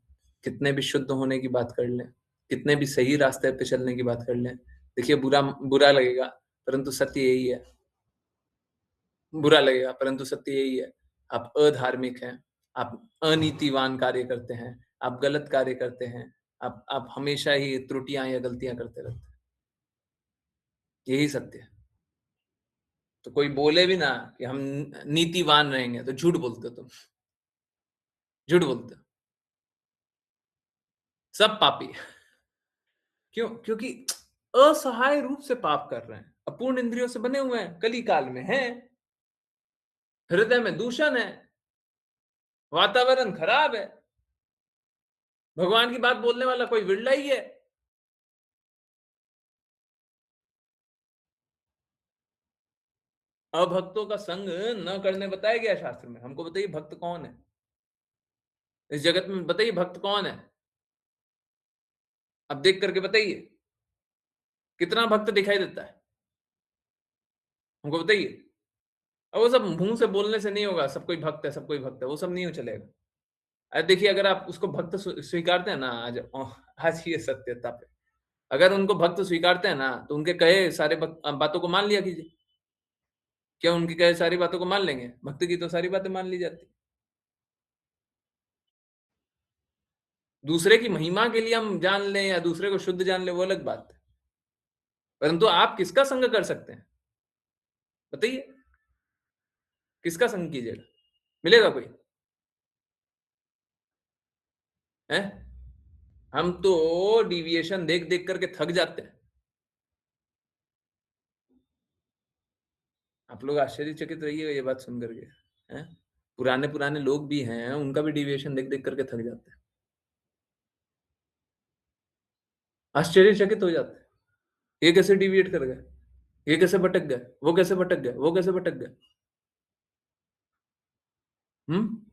कितने भी शुद्ध होने की बात कर लें, कितने भी सही रास्ते पे चलने की बात कर लें, देखिए बुरा बुरा लगेगा, परंतु सत्य यही है। बुरा लगेगा परंतु सत्य यही है। आप अधार्मिक हैं, आप अनीतिवान कार्य करते हैं, आप गलत कार्य करते हैं, आप हमेशा ही त्रुटियां या गलतियां करते रहते हैं, यही सत्य है। तो कोई बोले भी ना कि हम नीतिवान रहेंगे तो झूठ बोलते हो तुम, झूठ बोलते हो। सब पापी। क्यों? क्योंकि असहाय रूप से पाप कर रहे हैं, अपूर्ण इंद्रियों से बने हुए हैं, कली काल में हैं, हृदय में दूषण है, वातावरण खराब है, भगवान की बात बोलने वाला कोई विरला ही है। अभक्तों का संग न करने बताया गया शास्त्र में। हमको बताइए भक्त कौन है इस जगत में? बताइए भक्त कौन है? अब देख करके बताइए, कितना भक्त दिखाई देता है हमको बताइए। और वो सब मुंह से बोलने से नहीं होगा, सब कोई भक्त है, सब कोई भक्त है, वो सब नहीं हो चलेगा। अरे देखिए, अगर आप उसको भक्त स्वीकारते हैं ना, आज ये सत्यता पे, अगर उनको भक्त स्वीकारते हैं ना, तो उनके कहे सारे बातों को मान लिया कीजिए। क्या उनकी कहे सारी बातों को मान लेंगे? भक्त की तो सारी बातें मान ली जाती। दूसरे की महिमा के लिए हम जान लें या दूसरे को शुद्ध जान लें, वो अलग बात है। परंतु आप किसका संग कर सकते हैं? बताइए, किसका संग कीजिएगा? मिलेगा कोई? है? हम तो डिविएशन देख देख करके थक जाते हैं। आप लोग आश्चर्यचकित रहिएगा ये बात सुन करके। हैं? पुराने पुराने लोग भी हैं, उनका भी डिविएशन देख देख करके थक जाते हैं। आश्चर्यचकित हो जाते हैं, ये कैसे डिविएट कर गए, ये कैसे भटक गए, वो कैसे भटक गए, वो कैसे भटक गए। हम्म।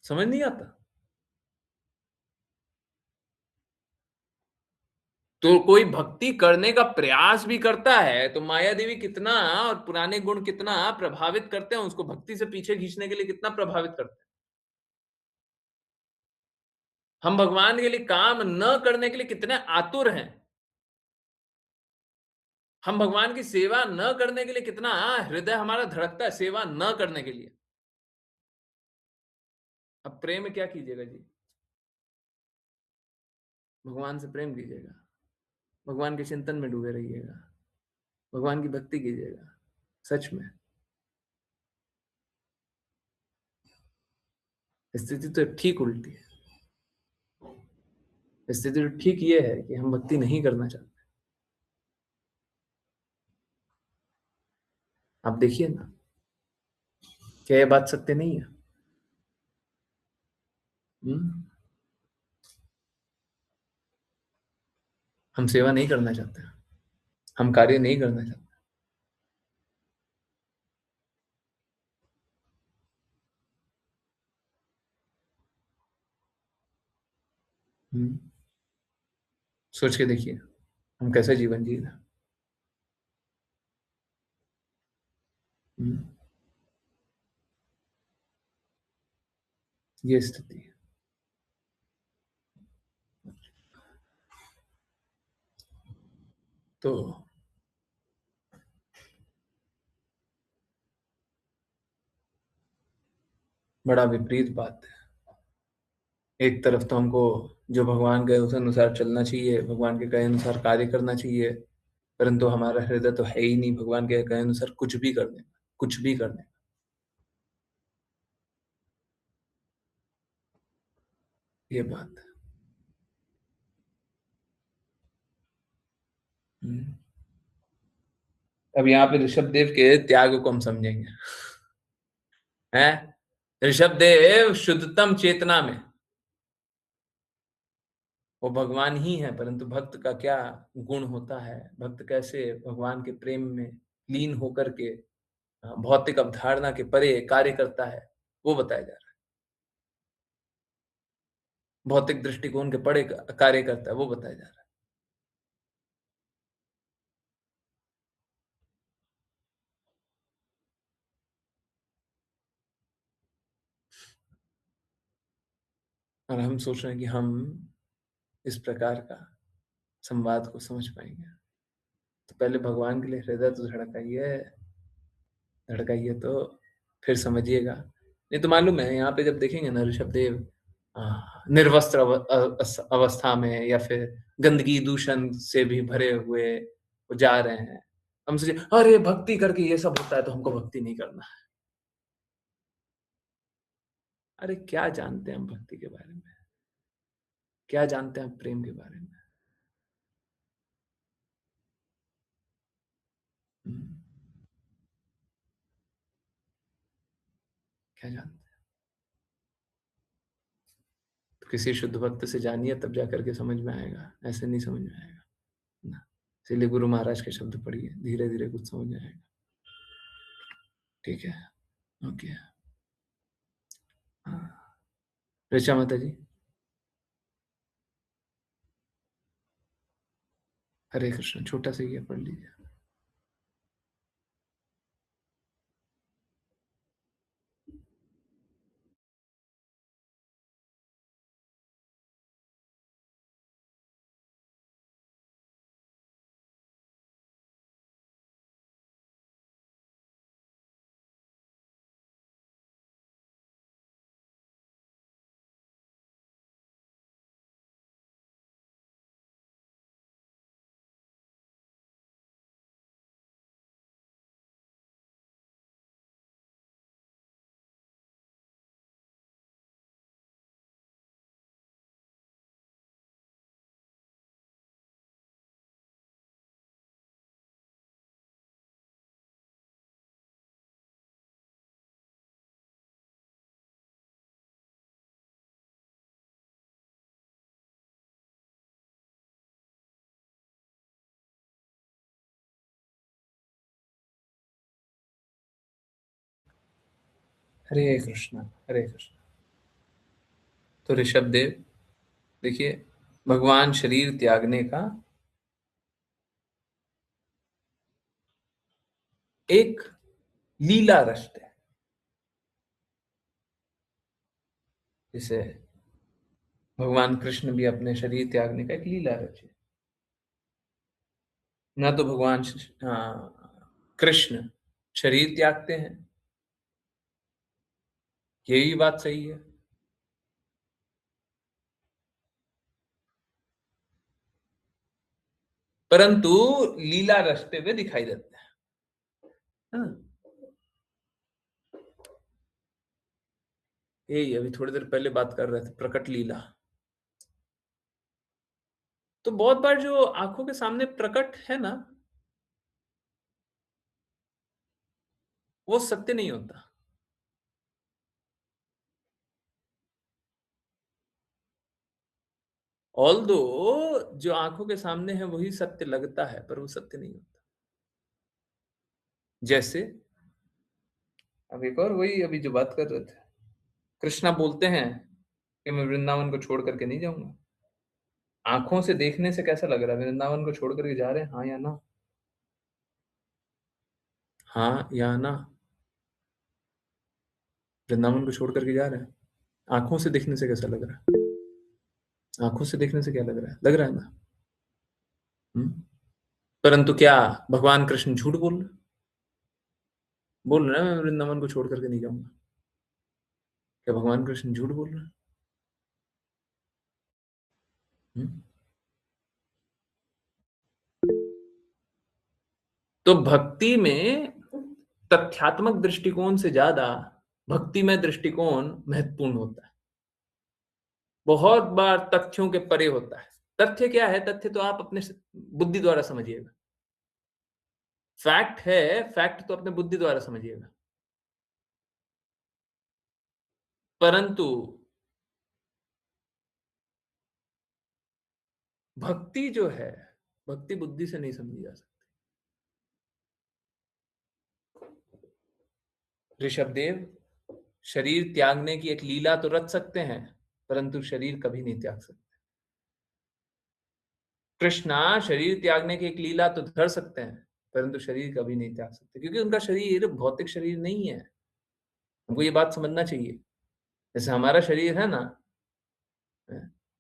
समझ नहीं आता। तो कोई भक्ति करने का प्रयास भी करता है तो माया देवी कितना और पुराने गुण कितना प्रभावित करते हैं उसको, भक्ति से पीछे खींचने के लिए कितना प्रभावित करते हैं। हम भगवान के लिए काम न करने के लिए कितने आतुर हैं। हम भगवान की सेवा न करने के लिए कितना हृदय हमारा धड़कता है सेवा न करने के लिए। अब प्रेम में क्या कीजिएगा जी? भगवान से प्रेम कीजिएगा, भगवान के चिंतन में डूबे रहिएगा, भगवान की भक्ति कीजिएगा। सच में स्थिति तो ठीक उल्टी है। स्थिति तो ठीक ये है कि हम भक्ति नहीं करना चाहते। आप देखिए ना, क्या ये बात सत्य नहीं है? हम्म? हम सेवा नहीं करना चाहते, हम कार्य नहीं करना चाहते। हम्म? सोच के देखिए हम कैसा जीवन जी रहे हैं। हम्म? ये स्थिति है। तो बड़ा विपरीत बात है। एक तरफ तो हमको जो भगवान के उस अनुसार चलना चाहिए, भगवान के कहे अनुसार कार्य करना चाहिए, परंतु हमारा हृदय तो है ही नहीं भगवान के कहे अनुसार कुछ भी करने का, कुछ भी करने का। ये बात है। हम्म। अब यहाँ पे ऋषभ देव के त्याग को हम समझेंगे। हैं? ऋषभ देव शुद्धतम चेतना में वो भगवान ही है, परंतु भक्त का क्या गुण होता है, भक्त कैसे भगवान के प्रेम में लीन होकर के भौतिक अवधारणा के परे कार्य करता है, वो बताया जा रहा है। भौतिक दृष्टिकोण के परे कार्य करता है, वो बताया जा रहा है। और हम सोच रहे हैं कि हम इस प्रकार का संवाद को समझ पाएंगे। तो पहले भगवान के लिए हृदय तो धड़काइए, धड़काइए तो फिर समझिएगा। नहीं तो मालूम है, यहाँ पे जब देखेंगे ना ऋषभ देव निर्वस्त्र अवस्था में या फिर गंदगी दूषण से भी भरे हुए वो जा रहे हैं, हम सोचे अरे भक्ति करके ये सब होता है तो हमको भक्ति नहीं करना है। अरे क्या जानते हैं हम भक्ति के बारे में? क्या जानते हैं हम प्रेम के बारे में? क्या जानते हैं? तो किसी शुद्ध भक्त से जानिए, तब जाकर के समझ में आएगा, ऐसे नहीं समझ में आएगा ना। इसलिए गुरु महाराज के शब्द पढ़िए, धीरे धीरे कुछ समझ में आएगा। ठीक है, ओके। हाँ, ऋचा माता जी, हरे कृष्ण, छोटा सा ये पढ़ लीजिए। हरे कृष्ण, हरे कृष्ण। तो ऋषभ देव, देखिए, भगवान शरीर त्यागने का एक लीला रचते हैं। जैसे भगवान कृष्ण भी अपने शरीर त्यागने का एक लीला रचे। ना तो भगवान कृष्ण शरीर त्यागते हैं, यही बात सही है, परंतु लीला रचते हुए दिखाई देते हैं। हाँ, यही अभी थोड़ी देर पहले बात कर रहे थे, प्रकट लीला। तो बहुत बार जो आंखों के सामने प्रकट है ना, वो सत्य नहीं होता। ऑल्दो जो आंखों के सामने है वही सत्य लगता है, पर वो सत्य नहीं होता। जैसे अब एक और वही अभी जो बात कर रहे थे, कृष्णा बोलते हैं कि मैं वृंदावन को छोड़ करके नहीं जाऊंगा। आंखों से देखने से कैसा लग रहा है? वृंदावन को छोड़ करके जा रहे हैं, हाँ या ना? हाँ या ना? वृंदावन को छोड़ करके जा रहे हैं, आंखों से देखने से कैसा लग रहा है? आंखों से देखने से क्या लग रहा है? लग रहा है ना? हम्म? परंतु क्या भगवान कृष्ण झूठ बोल रहे हैं मैं वृंदावन को छोड़ करके नहीं जाऊंगा? क्या भगवान कृष्ण झूठ बोल रहे हैं? हम्म? तो भक्ति में तथ्यात्मक दृष्टिकोण से ज्यादा भक्तिमय दृष्टिकोण महत्वपूर्ण होता है। बहुत बार तथ्यों के परे होता है। तथ्य क्या है? तथ्य तो आप अपने बुद्धि द्वारा समझिएगा। फैक्ट है, फैक्ट तो अपने बुद्धि द्वारा समझिएगा। परंतु भक्ति जो है, भक्ति बुद्धि से नहीं समझी जा सकती। ऋषभदेव शरीर त्यागने की एक लीला तो रच सकते हैं, परंतु शरीर कभी नहीं त्याग सकते। कृष्णा शरीर त्यागने की एक लीला तो धर सकते हैं, परंतु शरीर कभी नहीं त्याग सकते, क्योंकि उनका शरीर भौतिक शरीर नहीं है। हमको ये बात समझना चाहिए। जैसे हमारा शरीर है ना,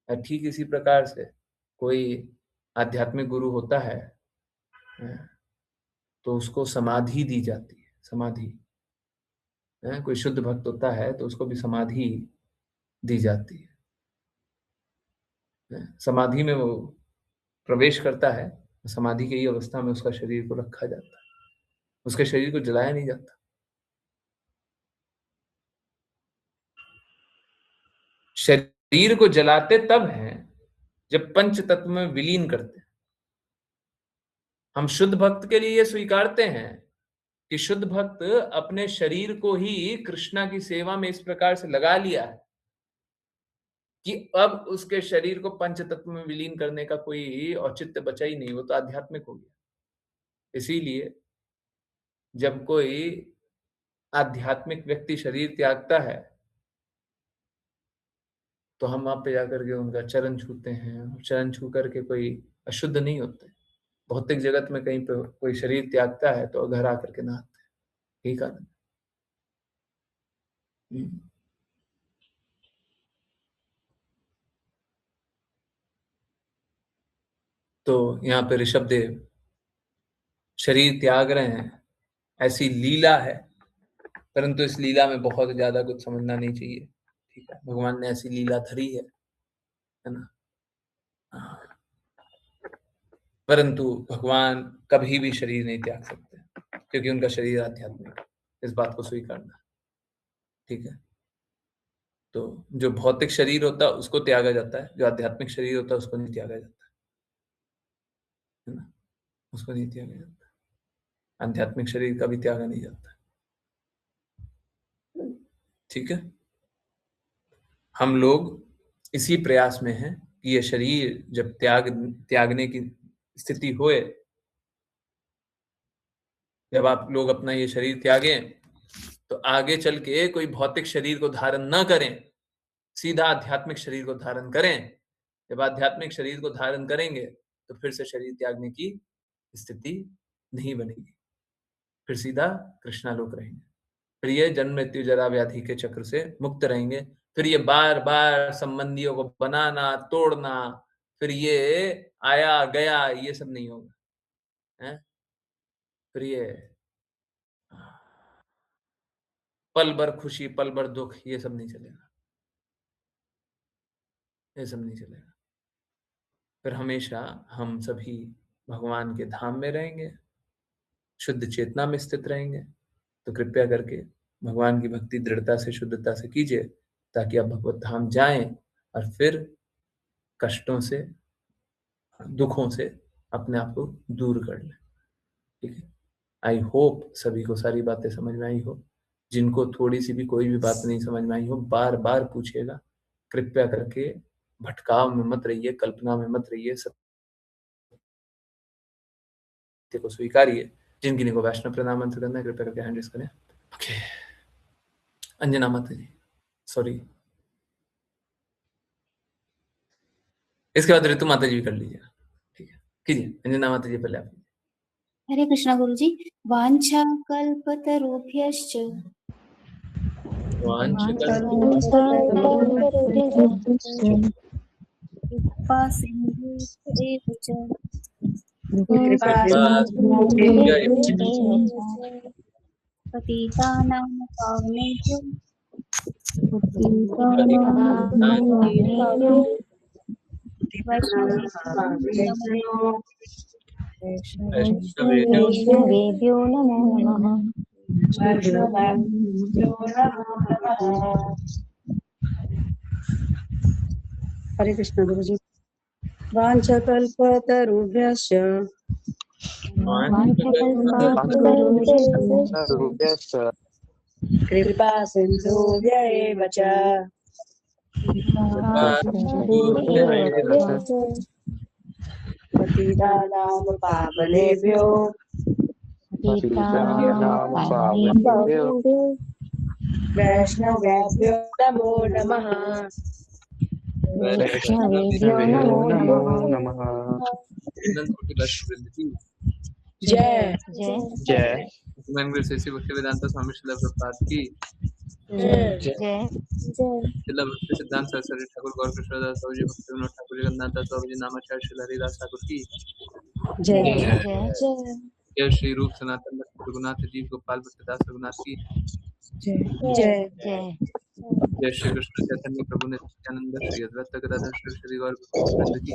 ठीक इसी प्रकार से कोई आध्यात्मिक गुरु होता है, तो उसको समाधि दी जाती है। समाधि, कोई शुद्ध भक्त होता है तो उसको भी समाधि दी जाती है। समाधि में वो प्रवेश करता है, समाधि की अवस्था में उसका शरीर को रखा जाता है, उसके शरीर को जलाया नहीं जाता। शरीर को जलाते तब हैं जब पंच तत्व में विलीन करते हैं। हम शुद्ध भक्त के लिए ये स्वीकारते हैं कि शुद्ध भक्त अपने शरीर को ही कृष्णा की सेवा में इस प्रकार से लगा लिया है कि अब उसके शरीर को पंच तत्व में विलीन करने का कोई औचित्य बचा ही नहीं, वो तो आध्यात्मिक हो गया। इसीलिए जब कोई आध्यात्मिक व्यक्ति शरीर त्यागता है तो हम वहां पे जाकर के उनका चरण छूते हैं। चरण छू करके कोई अशुद्ध नहीं होते। भौतिक जगत में कहीं पे कोई शरीर त्यागता है तो घर आकर के नहाते हैं, यही कारण है। तो यहाँ पे ऋषभ देव शरीर त्याग रहे हैं, ऐसी लीला है, परंतु इस लीला में बहुत ज्यादा कुछ समझना नहीं चाहिए। ठीक है, भगवान ने ऐसी लीला धरी है ना। परंतु भगवान कभी भी शरीर नहीं त्याग सकते क्योंकि उनका शरीर आध्यात्मिक है, इस बात को स्वीकारना। ठीक है, तो जो भौतिक शरीर होता है उसको त्यागा जाता है, जो आध्यात्मिक शरीर होता है उसको नहीं त्यागा जाता है ना, उसको नहीं त्यागा जाता। आध्यात्मिक शरीर का भी त्यागा नहीं जाता। ठीक है, हम लोग इसी प्रयास में हैं कि ये शरीर जब त्यागने की स्थिति होए, जब आप लोग अपना ये शरीर त्यागें तो आगे चल के कोई भौतिक शरीर को धारण न करें, सीधा आध्यात्मिक शरीर को धारण करें। जब आध्यात्मिक शरीर को धारण करेंगे तो फिर से शरीर त्यागने की स्थिति नहीं बनेगी, फिर सीधा कृष्णालोक रहेंगे। फिर ये जन्म मृत्यु जरा व्याधि के चक्र से मुक्त रहेंगे। फिर ये बार बार संबंधियों को बनाना तोड़ना, फिर ये आया गया, ये सब नहीं होगा है। फिर ये पल भर खुशी पल भर दुख, ये सब नहीं चलेगा, ये सब नहीं चलेगा। फिर हमेशा हम सभी भगवान के धाम में रहेंगे, शुद्ध चेतना में स्थित रहेंगे। तो कृपया करके भगवान की भक्ति दृढ़ता से शुद्धता से कीजिए ताकि आप भगवत धाम जाएं और फिर कष्टों से दुखों से अपने आप को दूर कर लें। ठीक है, आई होप सभी को सारी बातें समझ में आई हो। जिनको थोड़ी सी भी कोई भी बात नहीं समझ में आई हो बार बार पूछिएगा। कृपया करके भटकाव में मत रहिए, कल्पना में मत रहिए, सत्य को स्वीकारिए। जिन किन्हीं को वैष्णव प्रणाम मंत्र करना है कृपया करके हैंड रेज करें। ओके, अंजना माता जी, सॉरी, इसके बाद ऋतु माता जी भी कर लीजिए। ठीक है, कीजिए अंजना माता जी पहले आप। हरे कृष्णा गुरुजी। वांछा कल्पतरुभ्यश्च कृपा सिन्धुभ्यैव च पतितानां पावनेभ्यो वैष्णवेभ्यो नमो नमः। हरे कृष्ण गुरुजी। वाञ्छकल्पतरुभ्यश्च कृपा सिन्धुभ्यैव च पतितानां पावनेभ्यो वैष्णवेभ्यो नमो नमः। जय जय श्री भक्ति वेदांत स्वामी श्रील प्रभुपाद की श्रील भक्ति सिद्धांत सरस्वती ठाकुर गौर कृष्णदास स्वामी भक्ति विनोद ठाकुर जगन्नाथ दास स्वामी नामाचार्य श्री हरिदास ठाकुर की जय जय श्री रूप सनातन रघुनाथ जीव गोपाल भक्तदास रघुनाथ की जय जय जय श्री कृष्ण चैतन्य प्रभु नित्यानंद श्री अद्वैत गदाधर श्री गौर भक्तवृंद की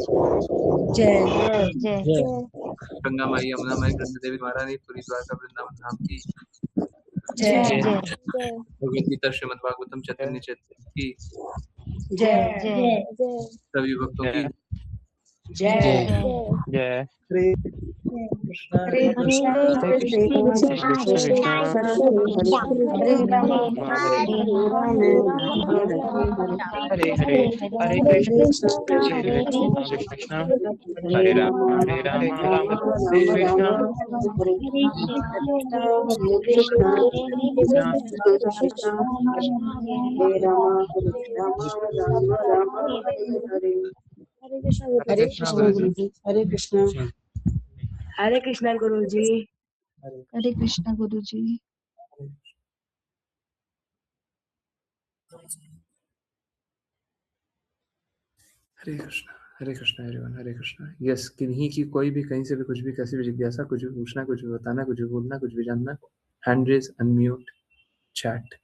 जय गंगा माई यमुना माई वृंद देवी महारानी पुरी द्वारका वृंदावन धाम की जय भगवद गीता श्रीमद् भागवतम चैतन्य चैतन्य की जय सभी भक्तों की जय जय कृष्णा हरे हरे कृष्णा कृष्णा हरे कृष्णा हरे राम हरे राम हरे हरे हरे कृष्ण कृष्ण हरे कृष्ण कृष्ण कृष्ण हरे हरे राम राम हरे राम राम राम राम हरे राम कृष्ण हरे कृष्ण हरे कृष्ण हरे राम राम राम हरे हरे हरे कृष्णा गुरु जी हरे कृष्णा हरे कृष्णा गुरु जी हरे कृष्णा गुरु जी हरे कृष्णा एवरीवन, हरे कृष्णा। यस, किन्हीं की कोई भी कहीं से भी कुछ भी कैसी भी जिज्ञासा, कुछ भी पूछना, कुछ भी बताना, कुछ भी बोलना, कुछ भी जानना, हैंड रेज, अनम्यूट, चैट।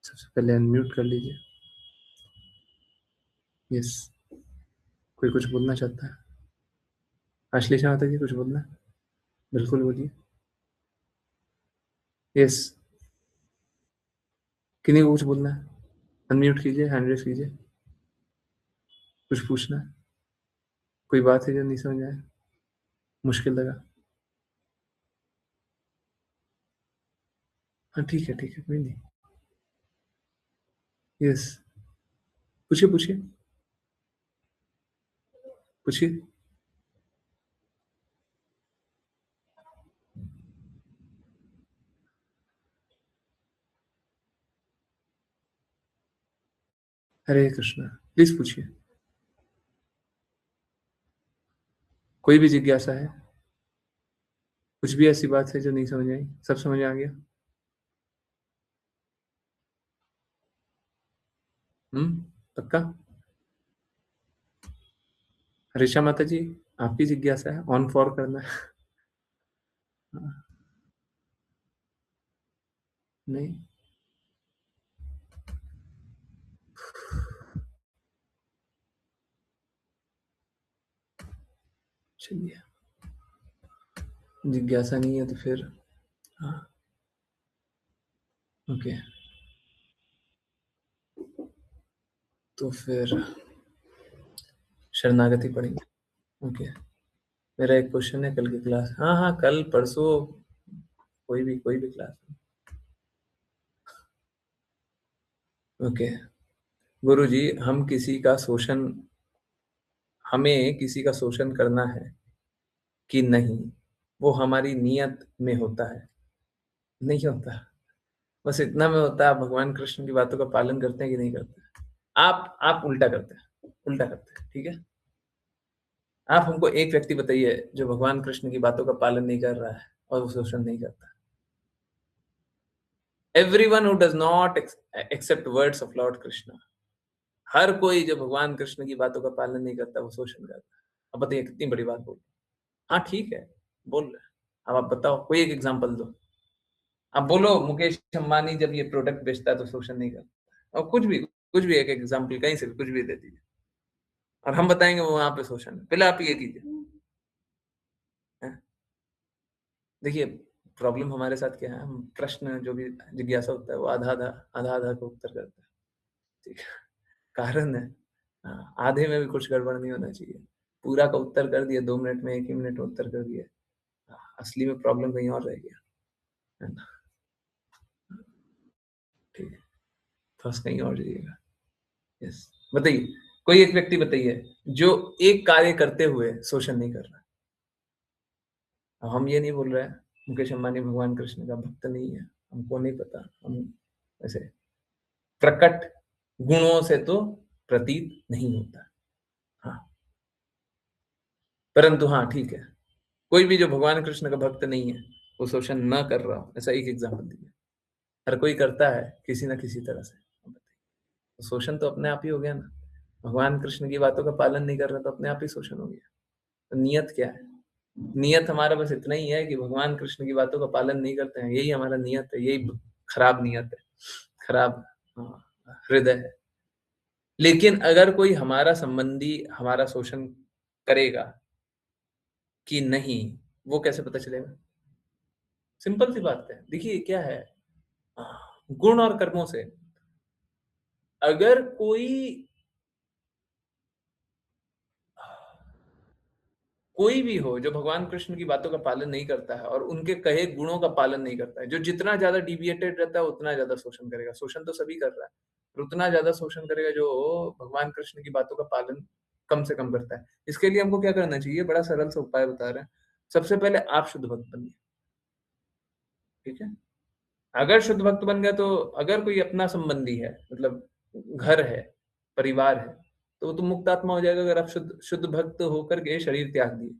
सबसे पहले अनम्यूट कर लीजिए। यस, कोई कुछ बोलना चाहता है? आश्लेषा माता जी कुछ बोलना है? बिल्कुल बोलिए। यस, किन्हीं को कुछ बोलना है? अनम्यूट कीजिए, हैंड रेज कीजिए। कुछ पूछना है? कोई बात है जो नहीं समझ आया, मुश्किल लगा? हाँ ठीक है, ठीक है, कोई नहीं। यस, पूछिए पूछिए पूछिए। हरे कृष्णा, प्लीज पूछिए। कोई भी जिज्ञासा है? कुछ भी ऐसी बात है जो नहीं समझ आई? सब समझ आ गया? पक्का? ऋषा माता जी, आपकी जिज्ञासा है, ऑन फॉर करना है? हाँ, नहीं? चलिए, जिज्ञासा नहीं है तो फिर हाँ, ओके, तो फिर शरणागति पढ़ेंगे। ओके, मेरा एक क्वेश्चन है, कल की क्लास, हाँ हाँ, कल परसों कोई भी क्लास। ओके, गुरु जी, हमें किसी का शोषण करना है कि नहीं, वो हमारी नियत में होता है, नहीं होता। बस इतना में होता है, आप भगवान कृष्ण की बातों का पालन करते हैं कि नहीं करते? आप उल्टा करते हैं, उल्टा करते हैं, ठीक है? आप हमको एक व्यक्ति बताइए जो भगवान कृष्ण की बातों का पालन नहीं कर रहा है और वो शोषण नहीं करता। Everyone who does not accept words of lord Krishna, हर कोई जो भगवान कृष्ण की बातों का पालन नहीं करता वो शोषण करता है। अब बताइए, कितनी बड़ी बात बोल। हाँ ठीक है, बोल रहे हैं। अब आप बताओ, कोई एक एग्जांपल दो। आप बोलो मुकेश अंबानी जब ये प्रोडक्ट बेचता है तो शोषण नहीं करता, और कुछ भी एक एग्जांपल कहीं से भी कुछ भी दे दीजिए और हम बताएंगे वो वहां पे शोषण है। पहले आप ये कीजिए। हैं? देखिए, प्रॉब्लम हमारे साथ क्या है, हम प्रश्न जो भी जिज्ञासा होता है वो आधा आधा का उत्तर करते हैं, ठीक है? कारण है, हाँ, आधे में भी कुछ गड़बड़ नहीं होना चाहिए। पूरा का उत्तर कर दिया 2 मिनट में, 1 ही मिनट में उत्तर कर दिया, हाँ, असली में प्रॉब्लम कहीं और रह गया, है ना? ठीक है, फंस कहीं और जाइएगा। यस, बताइए, कोई एक व्यक्ति बताइए जो एक कार्य करते हुए शोषण नहीं कर रहा। अब हम ये नहीं बोल रहे हैं मुकेश अंबानी भगवान कृष्ण का भक्त नहीं है, हमको नहीं पता, हम ऐसे प्रकट गुणों से तो प्रतीत नहीं होता। हाँ, परंतु हाँ ठीक है, कोई भी जो भगवान कृष्ण का भक्त नहीं है वो शोषण न कर रहा हो, ऐसा एक एग्जाम्पल दीजिए। हर कोई करता है किसी ना किसी तरह से, तो शोषण तो अपने आप ही हो गया ना। भगवान कृष्ण की बातों का पालन नहीं कर रहा तो अपने आप ही शोषण हो गया। तो नियत क्या है? नियत हमारा बस इतना ही है कि भगवान कृष्ण की बातों का पालन नहीं करते हैं, यही हमारा नियत है, यही खराब नियत है, खराब हृदय है। लेकिन अगर कोई हमारा संबंधी हमारा शोषण करेगा कि नहीं, वो कैसे पता चलेगा? सिंपल सी बात है, देखिए क्या है, गुण और कर्मों से। अगर कोई कोई भी हो जो भगवान कृष्ण की बातों का पालन नहीं करता है और उनके कहे गुणों का पालन नहीं करता है, जो जितना ज्यादा डिविएटेड रहता है उतना ज्यादा शोषण करेगा। शोषण तो सभी कर रहा है, पर उतना ज्यादा शोषण करेगा जो भगवान कृष्ण की बातों का पालन कम से कम करता है। इसके लिए हमको क्या करना चाहिए? बड़ा सरल सा उपाय बता रहे हैं। सबसे पहले आप शुद्ध भक्त बनिए, ठीक है? अगर शुद्ध भक्त बन गया तो अगर कोई अपना संबंधी है, मतलब घर है, परिवार है, तो वो तो मुक्त आत्मा हो जाएगा। अगर आप शुद्ध शुद्ध भक्त होकर के शरीर त्याग दिए,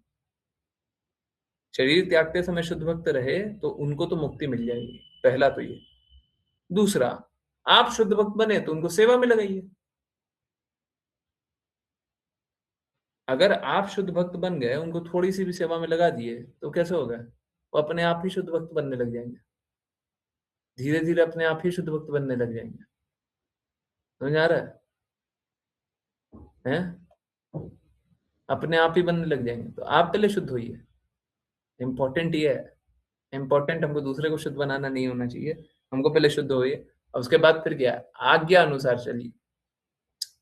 शरीर त्यागते समय शुद्ध भक्त रहे, तो उनको तो मुक्ति मिल जाएगी। पहला तो ये। दूसरा, आप शुद्ध भक्त बने तो उनको सेवा में लगाइए। अगर आप शुद्ध भक्त बन गए, उनको थोड़ी सी भी सेवा में लगा दिए, तो कैसे होगा? वो अपने आप ही शुद्ध भक्त बनने लग जाएंगे। धीरे धीरे अपने आप ही शुद्ध भक्त बनने लग जाएंगे। समझ आ रहा है? अपने आप ही बनने लग जाएंगे। तो आप पहले शुद्ध होइए। इंपॉर्टेंट ये है। इंपॉर्टेंट हमको दूसरे को शुद्ध बनाना नहीं होना चाहिए, हमको पहले शुद्ध होइए और उसके बाद फिर क्या? आज्ञा अनुसार चलिए,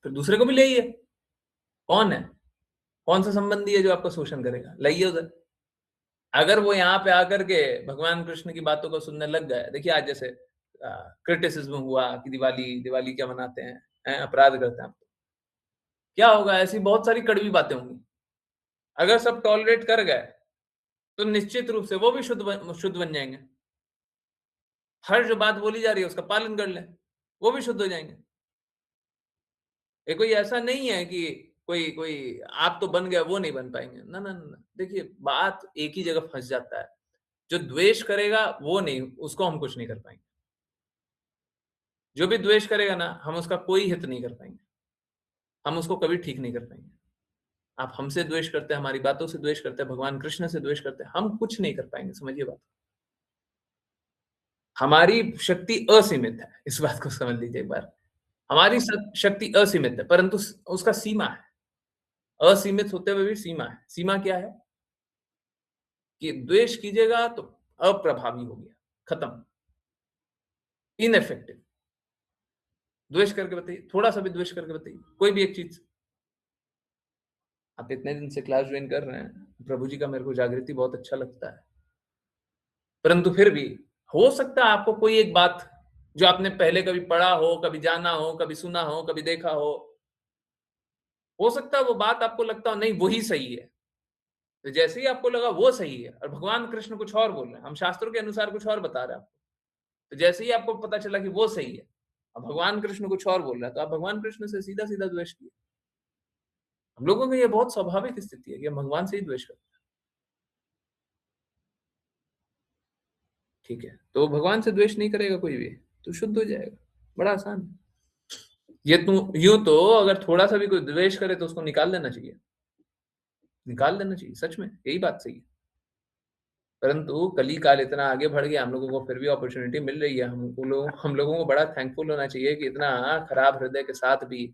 फिर दूसरे को भी ले आइए। कौन है, कौन सा संबंधी है जो आपका शोषण करेगा? लाइए उधर। अगर वो यहाँ पे आकर के भगवान कृष्ण की बातों को सुनने लग गए, देखिए आज जैसे क्रिटिसिज्म हुआ कि दिवाली दिवाली क्या मनाते हैं, अपराध करते हैं, आप क्या होगा? ऐसी बहुत सारी कड़वी बातें होंगी। अगर सब टॉलरेट कर गए तो निश्चित रूप से वो भी शुद्ध बन जाएंगे। हर जो बात बोली जा रही है उसका पालन कर लें, वो भी शुद्ध हो जाएंगे। ये कोई ऐसा नहीं है कि कोई कोई आप तो बन गए वो नहीं बन पाएंगे। ना ना ना, देखिए बात एक ही जगह फंस जाता है। जो द्वेष करेगा वो नहीं, उसको हम कुछ नहीं कर पाएंगे। जो भी द्वेष करेगा ना, हम उसका कोई हित नहीं कर पाएंगे, हम उसको कभी ठीक नहीं कर पाएंगे। आप हमसे द्वेष करते हैं, हमारी बातों से द्वेष करते हैं, भगवान कृष्ण से द्वेष करते हैं, हम कुछ नहीं कर पाएंगे। समझिए बात। हमारी शक्ति असीमित है, इस बात को समझ लीजिए एक बार। हमारी शक्ति असीमित है, परंतु उसका सीमा है। असीमित होते हुए भी सीमा है। सीमा क्या है? कि द्वेष कीजिएगा तो अप्रभावी हो गया, खत्म, इनइफेक्टिव। द्वेष करके बताइए, थोड़ा सा भी द्वेष करके बताइए, कोई भी एक चीज। आप इतने दिन से क्लास ज्वाइन कर रहे हैं, प्रभु जी का मेरे को जागृति बहुत अच्छा लगता है, परंतु फिर भी हो सकता है आपको कोई एक बात जो आपने पहले कभी पढ़ा हो, कभी जाना हो, कभी सुना हो, कभी देखा हो सकता है वो बात आपको लगता हो नहीं वही सही है। तो जैसे ही आपको लगा वो सही है और भगवान कृष्ण कुछ और बोल रहे हैं, हम शास्त्रों के अनुसार कुछ और बता रहे हैं आपको, तो जैसे ही आपको पता चला कि वो सही है और भगवान कृष्ण कुछ और बोल रहा है, तो आप भगवान कृष्ण से सीधा सीधा द्वेष किए। हम लोगों में ये बहुत स्वाभाविक स्थिति है कि हम भगवान से ही द्वेष करते हैं। ठीक है, तो भगवान से द्वेष नहीं करेगा कोई भी तो शुद्ध हो जाएगा। बड़ा आसान है। ये यूं तो अगर थोड़ा सा भी कोई द्वेष करे तो उसको निकाल देना चाहिए, निकाल देना चाहिए। सच में यही बात सही है। परंतु कली काल इतना आगे बढ़ गया, हम लोगों को फिर भी अपॉर्चुनिटी मिल रही है। हम लोगों को बड़ा थैंकफुल होना चाहिए कि इतना खराब हृदय के साथ भी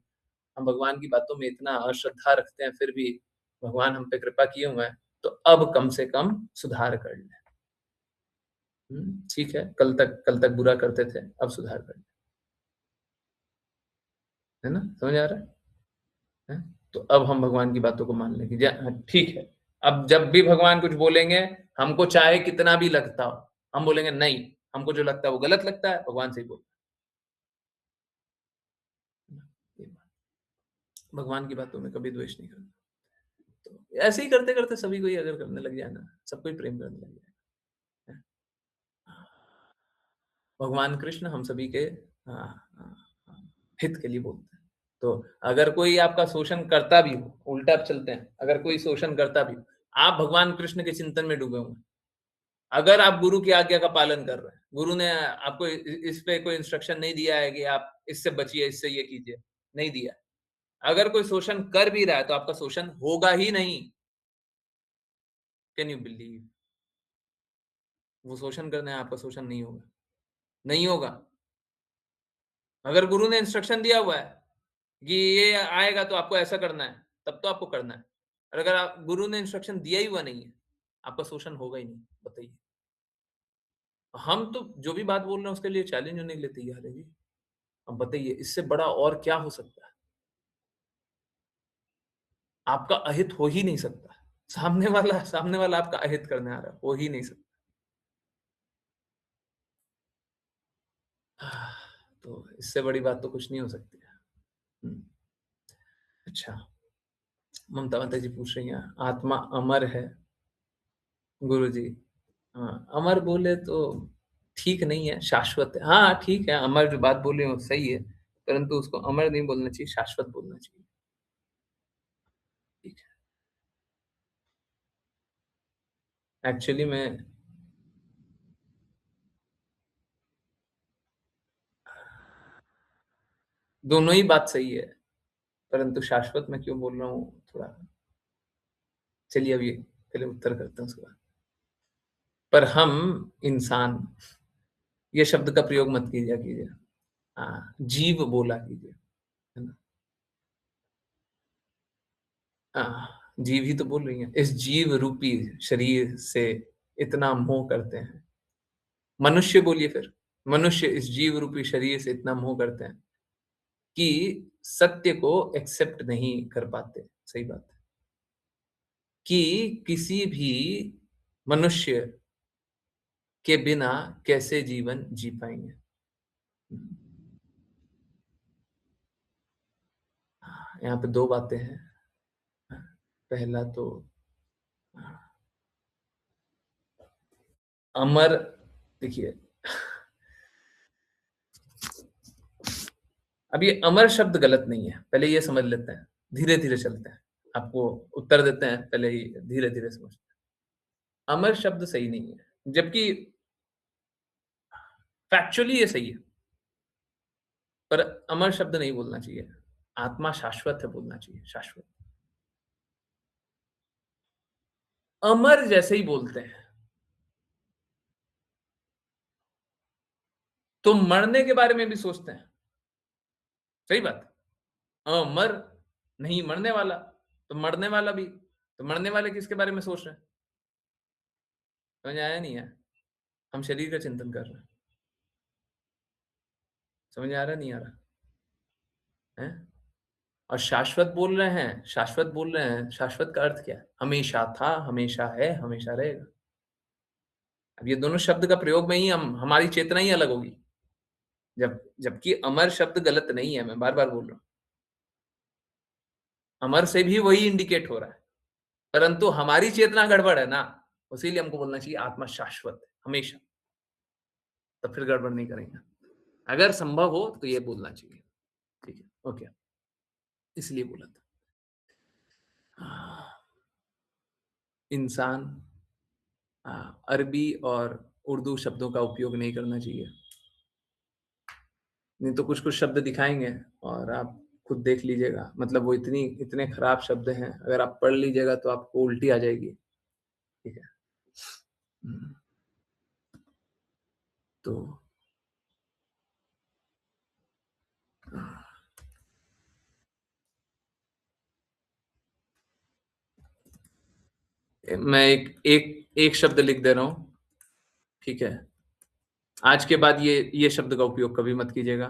हम भगवान की बातों में इतना अश्रद्धा रखते हैं, फिर भी भगवान हम पे कृपा किए हुए हैं। तो अब कम से कम सुधार कर लें। ठीक है, कल तक बुरा करते थे, अब सुधार कर लें। है ना? समझ आ रहा है? तो अब हम भगवान की बातों को मान लेंगे। ठीक है, अब जब भी भगवान कुछ बोलेंगे, हमको चाहे कितना भी लगता हो, हम बोलेंगे नहीं, हमको जो लगता है वो गलत लगता है, भगवान से ही बोल। भगवान की बातों में कभी द्वेष नहीं करना। तो ऐसे ही करते करते सभी को ही अगर करने लग जाए ना, सबको ही प्रेम करने लग जाए। भगवान कृष्ण हम सभी के हित के लिए बोलते हैं। तो अगर कोई आपका शोषण करता भी हो, उल्टा चलते हैं, अगर कोई शोषण करता भी हो, आप भगवान कृष्ण के चिंतन में डूबे हुए, अगर आप गुरु की आज्ञा का पालन कर रहे हैं, गुरु ने आपको इस पे कोई इंस्ट्रक्शन नहीं दिया है कि आप इससे बचिए, इससे ये कीजिए, नहीं दिया। अगर कोई शोषण कर भी रहा है तो आपका शोषण होगा ही नहीं। Can you believe? वो शोषण करना है, आपका शोषण नहीं होगा, नहीं होगा। अगर गुरु ने इंस्ट्रक्शन दिया हुआ है कि ये आएगा तो आपको ऐसा करना है, तब तो आपको करना है। और अगर आप गुरु ने इंस्ट्रक्शन दिया ही हुआ नहीं है, आपका शोषण होगा ही नहीं। बताइए, हम तो जो भी बात बोल रहे हैं उसके लिए चैलेंज होने के लिए तैयार है जी। अब बताइए इससे बड़ा और क्या हो सकता है? आपका अहित हो ही नहीं सकता। सामने वाला आपका अहित करने आ रहा है, हो ही नहीं सकता। तो इससे बड़ी बात तो कुछ नहीं हो सकती है। अच्छा, ममता माता जी पूछ रही हैं, आत्मा अमर है गुरु जी? हाँ, अमर बोले तो ठीक नहीं है, शाश्वत है। हाँ ठीक है, अमर जो बात बोले वो सही है, परंतु उसको अमर नहीं बोलना चाहिए, शाश्वत बोलना चाहिए। ठीक है, एक्चुअली में दोनों ही बात सही है, परंतु शाश्वत मैं क्यों बोल रहा हूँ थोड़ा, चलिए अभी पहले उत्तर करते हैं उसके बाद। पर हम इंसान, ये शब्द का प्रयोग मत कीजिए। हाँ, जीव बोला कीजिए, है ना? जीव ही तो बोल रही हैं, इस जीव रूपी शरीर से इतना मोह करते हैं। मनुष्य बोलिए फिर, मनुष्य इस जीव रूपी शरीर से इतना मोह करते हैं कि सत्य को एक्सेप्ट नहीं कर पाते। सही बात है कि किसी भी मनुष्य के बिना कैसे जीवन जी पाएंगे। यहाँ पे दो बातें हैं। पहला तो अमर, देखिए अब ये अमर शब्द गलत नहीं है, पहले ये समझ लेते हैं, धीरे धीरे चलते हैं, आपको उत्तर देते हैं, पहले ही धीरे धीरे समझते हैं। अमर शब्द सही नहीं है, जबकि फैक्चुअली ये सही है, पर अमर शब्द नहीं बोलना चाहिए। आत्मा शाश्वत है बोलना चाहिए, शाश्वत। अमर जैसे ही बोलते हैं तो मरने के बारे में भी सोचते हैं। सही बात है, अमर नहीं मरने वाला, तो मरने वाला भी, तो मरने वाले किसके बारे में सोच रहे हैं? समझ आया नहीं है? हम शरीर का चिंतन कर रहे हैं। समझ आ रहा नहीं आ रहा है? और शाश्वत बोल रहे हैं, शाश्वत बोल रहे हैं, शाश्वत का अर्थ क्या है? हमेशा था, हमेशा है, हमेशा रहेगा। अब ये दोनों शब्द का प्रयोग में ही हमारी चेतना ही अलग होगी। जबकि अमर शब्द गलत नहीं है, मैं बार बार बोल रहा हूँ, अमर से भी वही इंडिकेट हो रहा है, परंतु हमारी चेतना गड़बड़ है ना, इसीलिए हमको बोलना चाहिए आत्मा शाश्वत है हमेशा, तो फिर गड़बड़ नहीं करेंगे। अगर संभव हो तो ये बोलना चाहिए। ठीक है, ओके, इसलिए बोला था। इंसान अरबी और उर्दू शब्दों का उपयोग नहीं करना चाहिए, नहीं तो कुछ कुछ शब्द दिखाएंगे और आप खुद देख लीजिएगा, मतलब वो इतने खराब शब्द हैं, अगर आप पढ़ लीजिएगा तो आपको उल्टी आ जाएगी। ठीक है, तो मैं एक शब्द लिख दे रहा हूं, ठीक है? आज के बाद ये शब्द का उपयोग कभी मत कीजिएगा।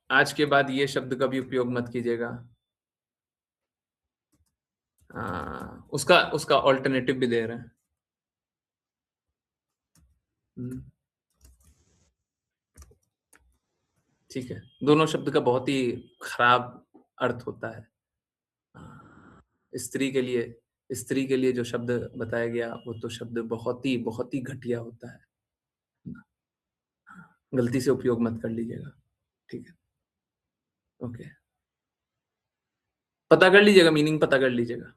आज के बाद ये शब्द का भी उपयोग मत कीजिएगा। उसका ऑल्टरनेटिव भी दे रहे हैं। ठीक है, दोनों शब्द का बहुत ही खराब अर्थ होता है। स्त्री के लिए जो शब्द बताया गया वो तो शब्द बहुत ही घटिया होता है। गलती से उपयोग मत कर लीजिएगा। ठीक है, ओके, पता कर लीजिएगा, मीनिंग पता कर लीजिएगा,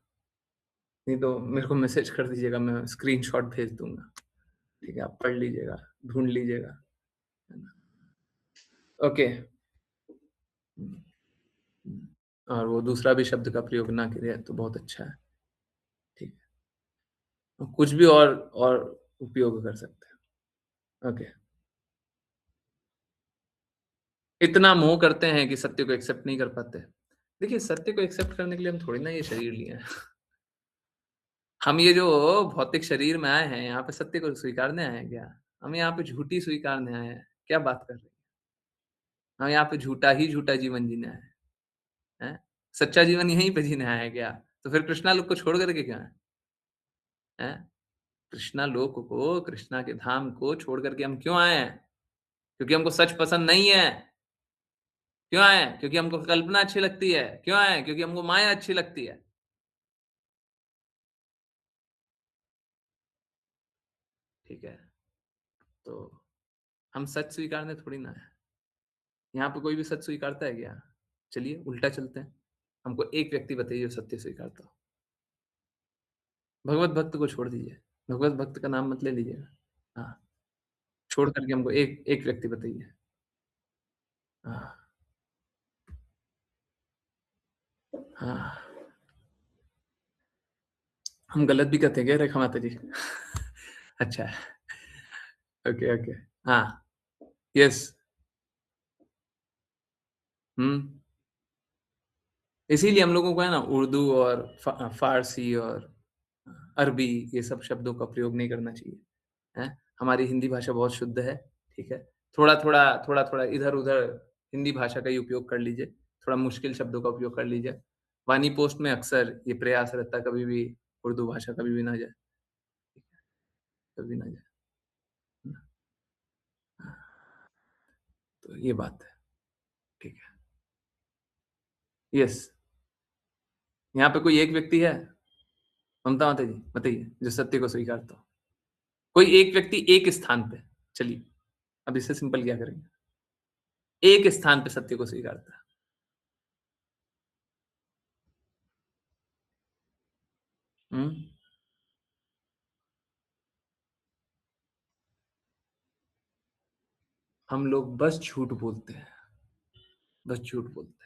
नहीं तो मेरे को मैसेज कर दीजिएगा, मैं स्क्रीनशॉट भेज दूंगा। ठीक है, आप पढ़ लीजिएगा, ढूंढ लीजिएगा, है ना? ओके, और वो दूसरा भी शब्द का प्रयोग ना करें तो बहुत अच्छा है। ठीक है, कुछ भी और उपयोग कर सकते हैं। ओके, इतना मोह करते हैं कि सत्य को एक्सेप्ट नहीं कर पाते। देखिए, सत्य को एक्सेप्ट करने के लिए हम थोड़ी ना ये शरीर लिए हैं। हम ये जो भौतिक शरीर में आए हैं, यहाँ पे सत्य को स्वीकारने आए हैं क्या? हम यहाँ पे झूठी स्वीकारने आए हैं। क्या बात कर रहे हैं? हाँ, यहाँ पे झूठा ही झूठा जीवन जीना है? सच्चा जीवन यहीं पे जीना है क्या? तो फिर कृष्णा लोक को छोड़ करके क्यों आए? हैं? कृष्णा लोक को, कृष्णा के धाम को छोड़ करके हम क्यों आए हैं? क्योंकि हमको सच पसंद नहीं है। क्यों आए हैं? क्योंकि हमको कल्पना अच्छी लगती है। क्यों आए हैं? क्योंकि हमको माया अच्छी लगती है। ठीक है? तो हम सच स्वीकारने थोड़ी ना है। यहाँ पे कोई भी सच स्वीकारता है क्या? चलिए उल्टा चलते हैं। हमको एक व्यक्ति बताइए जो सत्य स्वीकारता हो। भगवत भक्त को छोड़ दीजिए। भगवत भक्त का नाम मत ले लीजिएगा। हाँ, छोड़ करके हमको एक एक व्यक्ति बताइए। हाँ, हाँ। हम गलत भी करते हैं क्या रेखा माता जी? अच्छा, ओके, ओके। हाँ, यस। हुँ। इसीलिए हम लोगों को है ना उर्दू और फ़ारसी और अरबी ये सब शब्दों का प्रयोग नहीं करना चाहिए, हैं? हमारी हिंदी भाषा बहुत शुद्ध है, ठीक है? थोड़ा-थोड़ा, थोड़ा-थोड़ा इधर-उधर हिंदी भाषा का ही उपयोग कर लीजिए, थोड़ा मुश्किल शब्दों का उपयोग कर लीजिए। वाणी पोस्ट में अक्सर ये प्रयास रहता है कभी भी उर्दू भाषा कभी भी ना जाए, कभी ना जाए। ना? हाँ, तो ये बात है, ठीक है। यस, यहाँ पे कोई एक व्यक्ति है? ममता माता जी, बताइए, जो सत्य को स्वीकारता हो। कोई एक व्यक्ति एक स्थान पे, चलिए, अब इससे सिंपल क्या करेंगे? एक स्थान पे सत्य को स्वीकारता है। हुँ? हम लोग बस झूठ बोलते हैं, बस झूठ बोलते हैं।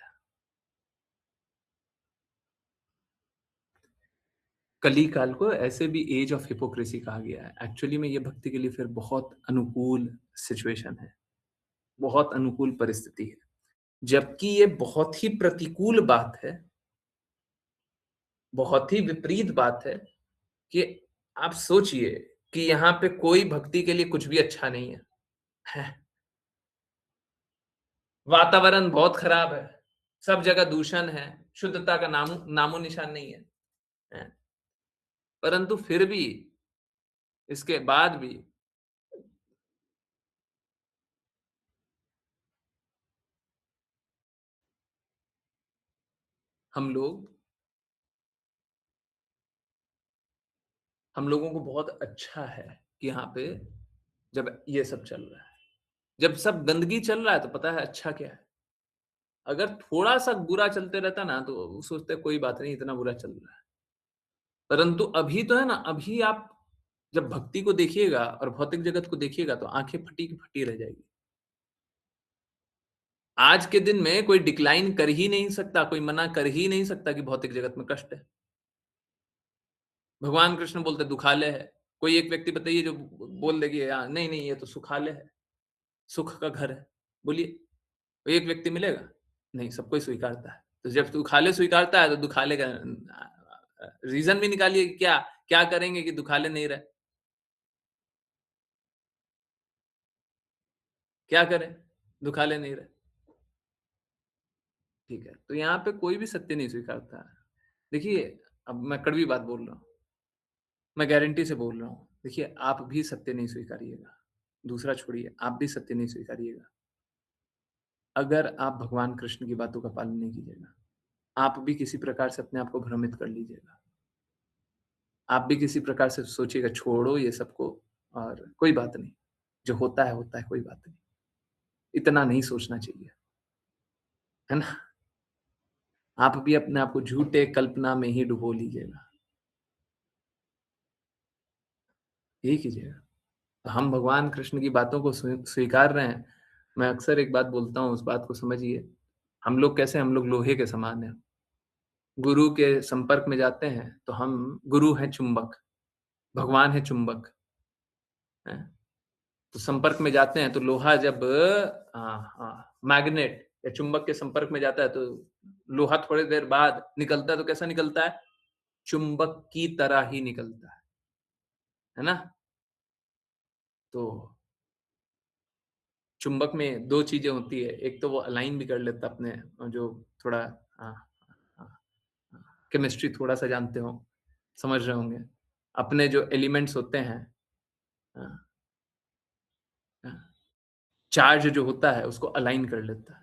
कली काल को ऐसे भी एज ऑफ हिपोक्रेसी कहा गया है। एक्चुअली में ये भक्ति के लिए फिर बहुत अनुकूल सिचुएशन है, बहुत अनुकूल परिस्थिति है। जबकि ये बहुत ही प्रतिकूल बात है, बहुत ही विपरीत बात है कि आप सोचिए कि यहाँ पे कोई भक्ति के लिए कुछ भी अच्छा नहीं है। हैं? वातावरण बहुत खराब है, सब जगह दूषण है, शुद्धता का नामो-निशान नहीं है। हैं? परंतु फिर भी, इसके बाद भी हम लोग हम लोगों को बहुत अच्छा है कि यहाँ पे जब ये सब चल रहा है। जब सब गंदगी चल रहा है तो पता है अच्छा क्या है। अगर थोड़ा-सा बुरा चलते रहता ना तो सोचते कोई बात नहीं इतना बुरा चल रहा है। परंतु अभी तो है ना, अभी आप जब भक्ति को देखिएगा और भौतिक जगत को देखिएगा तो आँखें फटी की फटी रह जाएगी। आज के दिन में कोई डिक्लाइन कर ही नहीं सकता, कोई मना कर ही नहीं सकता कि भौतिक जगत में कष्ट है। भगवान कृष्ण बोलते दुखालय है। कोई एक व्यक्ति बताइए जो बोल दे कि नहीं, नहीं ये तो सुखालय है, सुख का घर है। बोलिए, कोई एक व्यक्ति मिलेगा? नहीं, सबको ही स्वीकारता है। तो जब दुखालय स्वीकारता है तो दुखालय का रीज़न भी निकालिए कि क्या क्या करेंगे कि दुखालय नहीं रहे? क्या करें? दुखालय नहीं रहे। ठीक है, तो यहाँ पे कोई भी सत्य नहीं स्वीकारता है। देखिए, अब मैं कड़वी बात बोल रहा हूँ, मैं गारंटी से बोल रहा हूँ। देखिए, आप भी सत्य नहीं स्वीकारिएगा। दूसरा छोड़िए, आप भी सत्य नहीं स्वीकारिएगा। अगर आप भगवान कृष्ण की बातों का पालन नहीं कीजिएगा, आप भी किसी प्रकार से अपने आप को भ्रमित कर लीजिएगा। आप भी किसी प्रकार से सोचिएगा छोड़ो ये सबको और कोई बात नहीं, जो होता है, कोई बात नहीं। इतना नहीं सोचना चाहिए, है ना? आप भी अपने आप को झूठे कल्पना में ही डुबो लीजिएगा, यही कीजिएगा। तो हम भगवान कृष्ण की बातों को स्वीकार रहे हैं। मैं अक्सर एक बात बोलता हूँ, उस बात को समझिए। हम लोग कैसे हम लोग लोहे के समान हैं। गुरु के संपर्क में जाते हैं, तो हम गुरु हैं चुंबक, भगवान है चुंबक, हैं? तो संपर्क में जाते हैं तो लोहा जब मैग्नेट या चुंबक के संपर्क में जाता है तो लोहा थोड़ी देर बाद निकलता है तो कैसा निकलता है? चुंबक की तरह ही निकलता है ना? तो चुंबक में दो चीजें होती है, एक तो वो अलाइन भी कर लेता अपने, जो थोड़ा केमिस्ट्री थोड़ा सा जानते हो, समझ रहे होंगे, अपने जो एलिमेंट्स होते हैं, चार्ज जो होता है उसको अलाइन कर लेता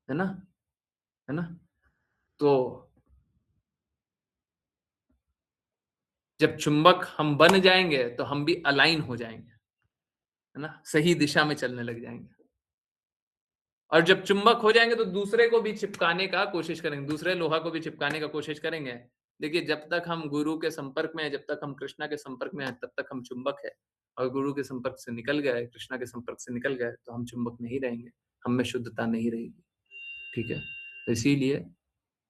है ना, है ना। तो जब चुंबक हम बन जाएंगे तो हम भी अलाइन हो जाएंगे, है ना, सही दिशा में चलने लग जाएंगे। और जब चुंबक हो जाएंगे तो दूसरे को भी चिपकाने का कोशिश करेंगे, दूसरे लोहा को भी चिपकाने का कोशिश करेंगे। देखिए, जब तक हम गुरु के संपर्क में है, जब तक हम कृष्णा के संपर्क में है, तब तक हम चुंबक है। और गुरु के संपर्क से निकल गए, कृष्णा के संपर्क से निकल गए, तो हम चुंबक नहीं रहेंगे, हम में शुद्धता नहीं रहेगी। ठीक है, तो इसीलिए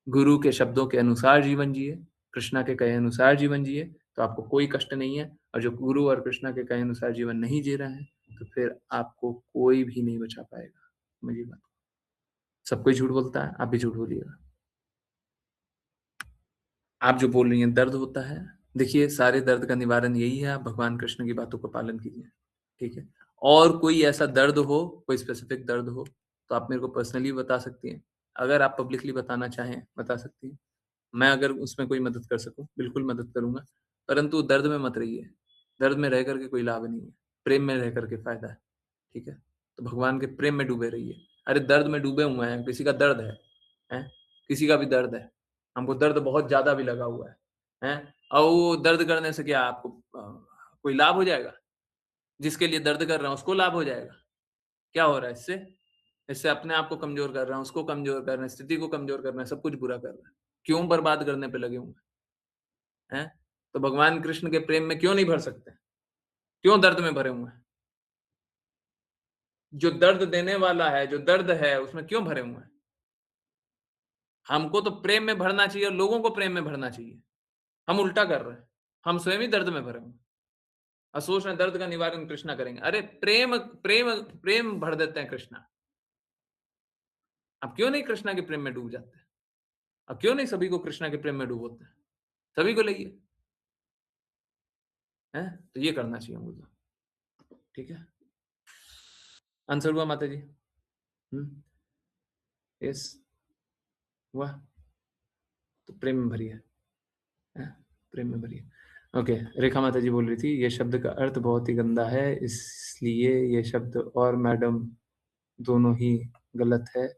गुरु के शब्दों के अनुसार जीवन जिए, कृष्णा के कहे अनुसार जीवन जिए, तो आपको कोई कष्ट नहीं है। और जो गुरु और कृष्णा के कहे अनुसार जीवन नहीं जी रहे हैं, तो फिर आपको कोई भी नहीं बचा पाएगा। मुझे बात, सब कोई झूठ बोलता है, आप भी झूठ बोलिएगा। आप जो बोल रही हैं दर्द होता है, देखिए सारे दर्द का निवारण यही है, आप भगवान कृष्ण की बातों का पालन कीजिए। ठीक है, और कोई ऐसा दर्द हो, कोई स्पेसिफिक दर्द हो, तो आप मेरे को पर्सनली बता सकती हैं। अगर आप पब्लिकली बताना चाहें, बता सकती हैं। मैं अगर उसमें कोई मदद कर सकूं, बिल्कुल मदद करूंगा। परंतु दर्द में मत रहिए, दर्द में रह करके कोई लाभ नहीं है, प्रेम में रह करके फायदा है। ठीक है, तो भगवान के प्रेम में डूबे रहिए। अरे दर्द में डूबे हुए हैं, किसी का दर्द है? किसी का भी दर्द है, हमको दर्द बहुत ज्यादा भी लगा हुआ है, और वो दर्द करने से क्या आपको कोई लाभ हो जाएगा? जिसके लिए दर्द कर रहा हूं उसको लाभ हो जाएगा? क्या हो रहा है इससे? इससे अपने आप को कमजोर कर रहा हूं, उसको कमजोर कर रहे हैं, स्थिति को कमजोर कर रहे हैं, सब कुछ बुरा कर रहे हैं। क्यों बर्बाद करने पे लगे हुए हैं? तो भगवान कृष्ण के प्रेम में क्यों नहीं भर सकते? क्यों दर्द में भरे हुए हैं? जो दर्द देने वाला है, जो दर्द है, उसमें क्यों भरे हुए हैं? हमको तो प्रेम में भरना चाहिए और लोगों को प्रेम में भरना चाहिए। हम उल्टा कर रहे हैं, हम स्वयं ही दर्द में भरे हुए हैं और सोच रहे हैं दर्द का निवारण कृष्णा करेंगे। अरे प्रेम प्रेम प्रेम भर देते हैं कृष्णा। अब क्यों नहीं कृष्णा के प्रेम में डूब जाते हैं? अब क्यों नहीं सभी को कृष्णा के प्रेम में डूबोते हैं? सभी को लेइए, हैं? तो ये करना चाहिए हमको तो। ठीक है, आंसर हुआ माता जी? यस, हुआ। तो प्रेम में भरिए, प्रेम में भरिए। ओके, रेखा माता जी बोल रही थी, ये शब्द का अर्थ बहुत ही गंदा है, इसलिए ये शब्द और मैडम दोनों ही गलत है,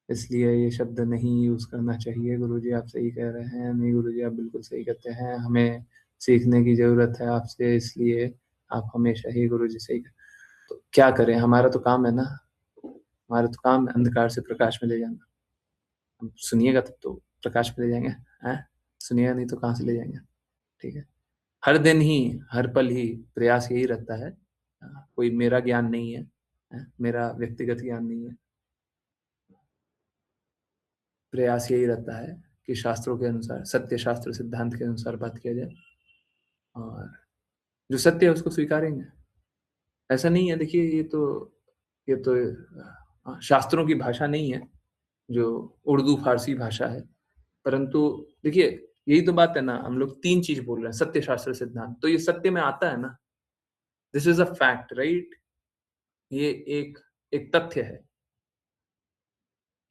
इसलिए ये शब्द नहीं यूज करना चाहिए। गुरुजी आप सही कह रहे हैं। नहीं गुरुजी, आप बिल्कुल सही कहते हैं, हमें सीखने की जरूरत है आपसे, इसलिए आप हमेशा ही गुरुजी सही कह। तो क्या करें, हमारा तो काम है ना, हमारा तो काम है अंधकार से प्रकाश में ले जाना। हम सुनिएगा तब तो प्रकाश में ले जाएंगे, हैं? सुनिएगा नहीं तो कहाँ से ले जाएंगे? ठीक है, हर दिन ही, हर पल ही प्रयास यही रहता है। कोई मेरा ज्ञान नहीं है, मेरा व्यक्तिगत ज्ञान नहीं है। प्रयास यही रहता है कि शास्त्रों के अनुसार, सत्य शास्त्र सिद्धांत के अनुसार बात किया जाए, और जो सत्य है उसको स्वीकारेंगे। ऐसा नहीं है, देखिए ये तो शास्त्रों की भाषा नहीं है, जो उर्दू फारसी भाषा है। परंतु देखिए, यही तो बात है ना, हम लोग तीन चीज बोल रहे हैं, सत्य शास्त्र सिद्धांत, तो ये सत्य में आता है ना। This is a fact, right? ये एक एक तथ्य है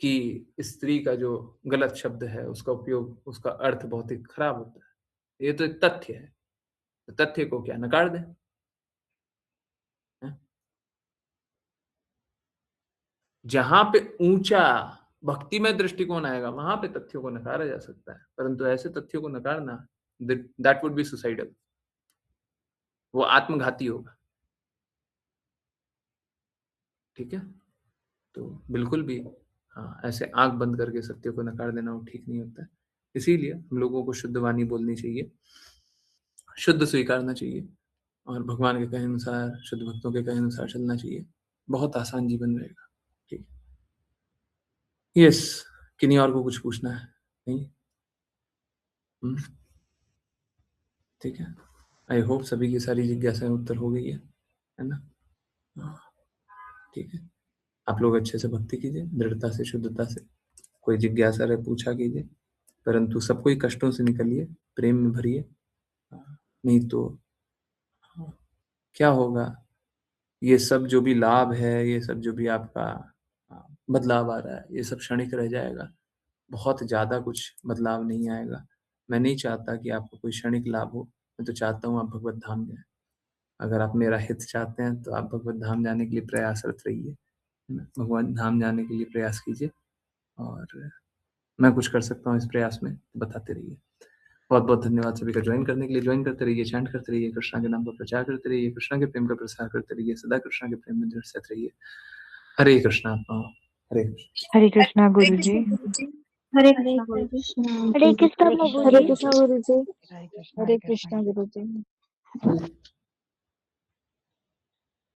कि स्त्री का जो गलत शब्द है, उसका उपयोग, उसका अर्थ बहुत ही खराब होता है। ये तो एक तथ्य है, तो तथ्य को क्या नकार दें? हैं? जहां पे ऊंचा भक्तिमय दृष्टिकोण आएगा, वहां पे तथ्यों को नकारा जा सकता है, परंतु ऐसे तथ्यों को नकारना, दैट वुड बी सुसाइडल, वो आत्मघाती होगा। ठीक है, तो बिल्कुल भी, हाँ, ऐसे आंख बंद करके सत्य को नकार देना वो ठीक नहीं होता है। इसीलिए हम लोगों को शुद्ध वाणी बोलनी चाहिए, शुद्ध स्वीकारना चाहिए, और भगवान के कहे अनुसार, शुद्ध भक्तों के कहे अनुसार चलना चाहिए। बहुत आसान जीवन रहेगा। ठीक, यस, किन्हीं और को कुछ पूछना है? नहीं? ठीक है, आई होप सभी की सारी जिज्ञासाएं उत्तर हो गई है ना? ठीक है, आप लोग अच्छे से भक्ति कीजिए, दृढ़ता से, शुद्धता से। कोई जिज्ञासा रहे पूछा कीजिए, परंतु सब कोई कष्टों से निकलिए, प्रेम में भरिए। नहीं तो क्या होगा, ये सब जो भी लाभ है, ये सब जो भी आपका बदलाव आ रहा है, ये सब क्षणिक रह जाएगा। बहुत ज़्यादा कुछ बदलाव नहीं आएगा। मैं नहीं चाहता कि आपको कोई क्षणिक लाभ हो, मैं तो चाहता हूँ आप भगवत धाम जाएँ। अगर आप मेरा हित चाहते हैं तो आप भगवत धाम जाने के लिए प्रयासरत रहिए, है ना? भगवान धाम जाने के लिए प्रयास कीजिए और मैं कुछ कर सकता हूँ इस प्रयास में, तो बताते रहिए। बहुत-बहुत धन्यवाद सभी का जॉइन करने के लिए। जॉइन करते रहिए, चैंट करते रहिए, कृष्णा के नाम का प्रचार करते रहिए, कृष्णा के प्रेम का प्रसार करते रहिए, सदा कृष्णा के प्रेम में दृढ़ स्थित रहिए। हरे कृष्णा आत्माओं, हरे कृष्ण। हरे कृष्णा गुरु जी। हरे कृष्णा गुरु जी। हरे कृष्णा गुरु हरे जी। कृष्णा गुरु जी। हरे कृष्णा हरे कृष्णा गुरु जी।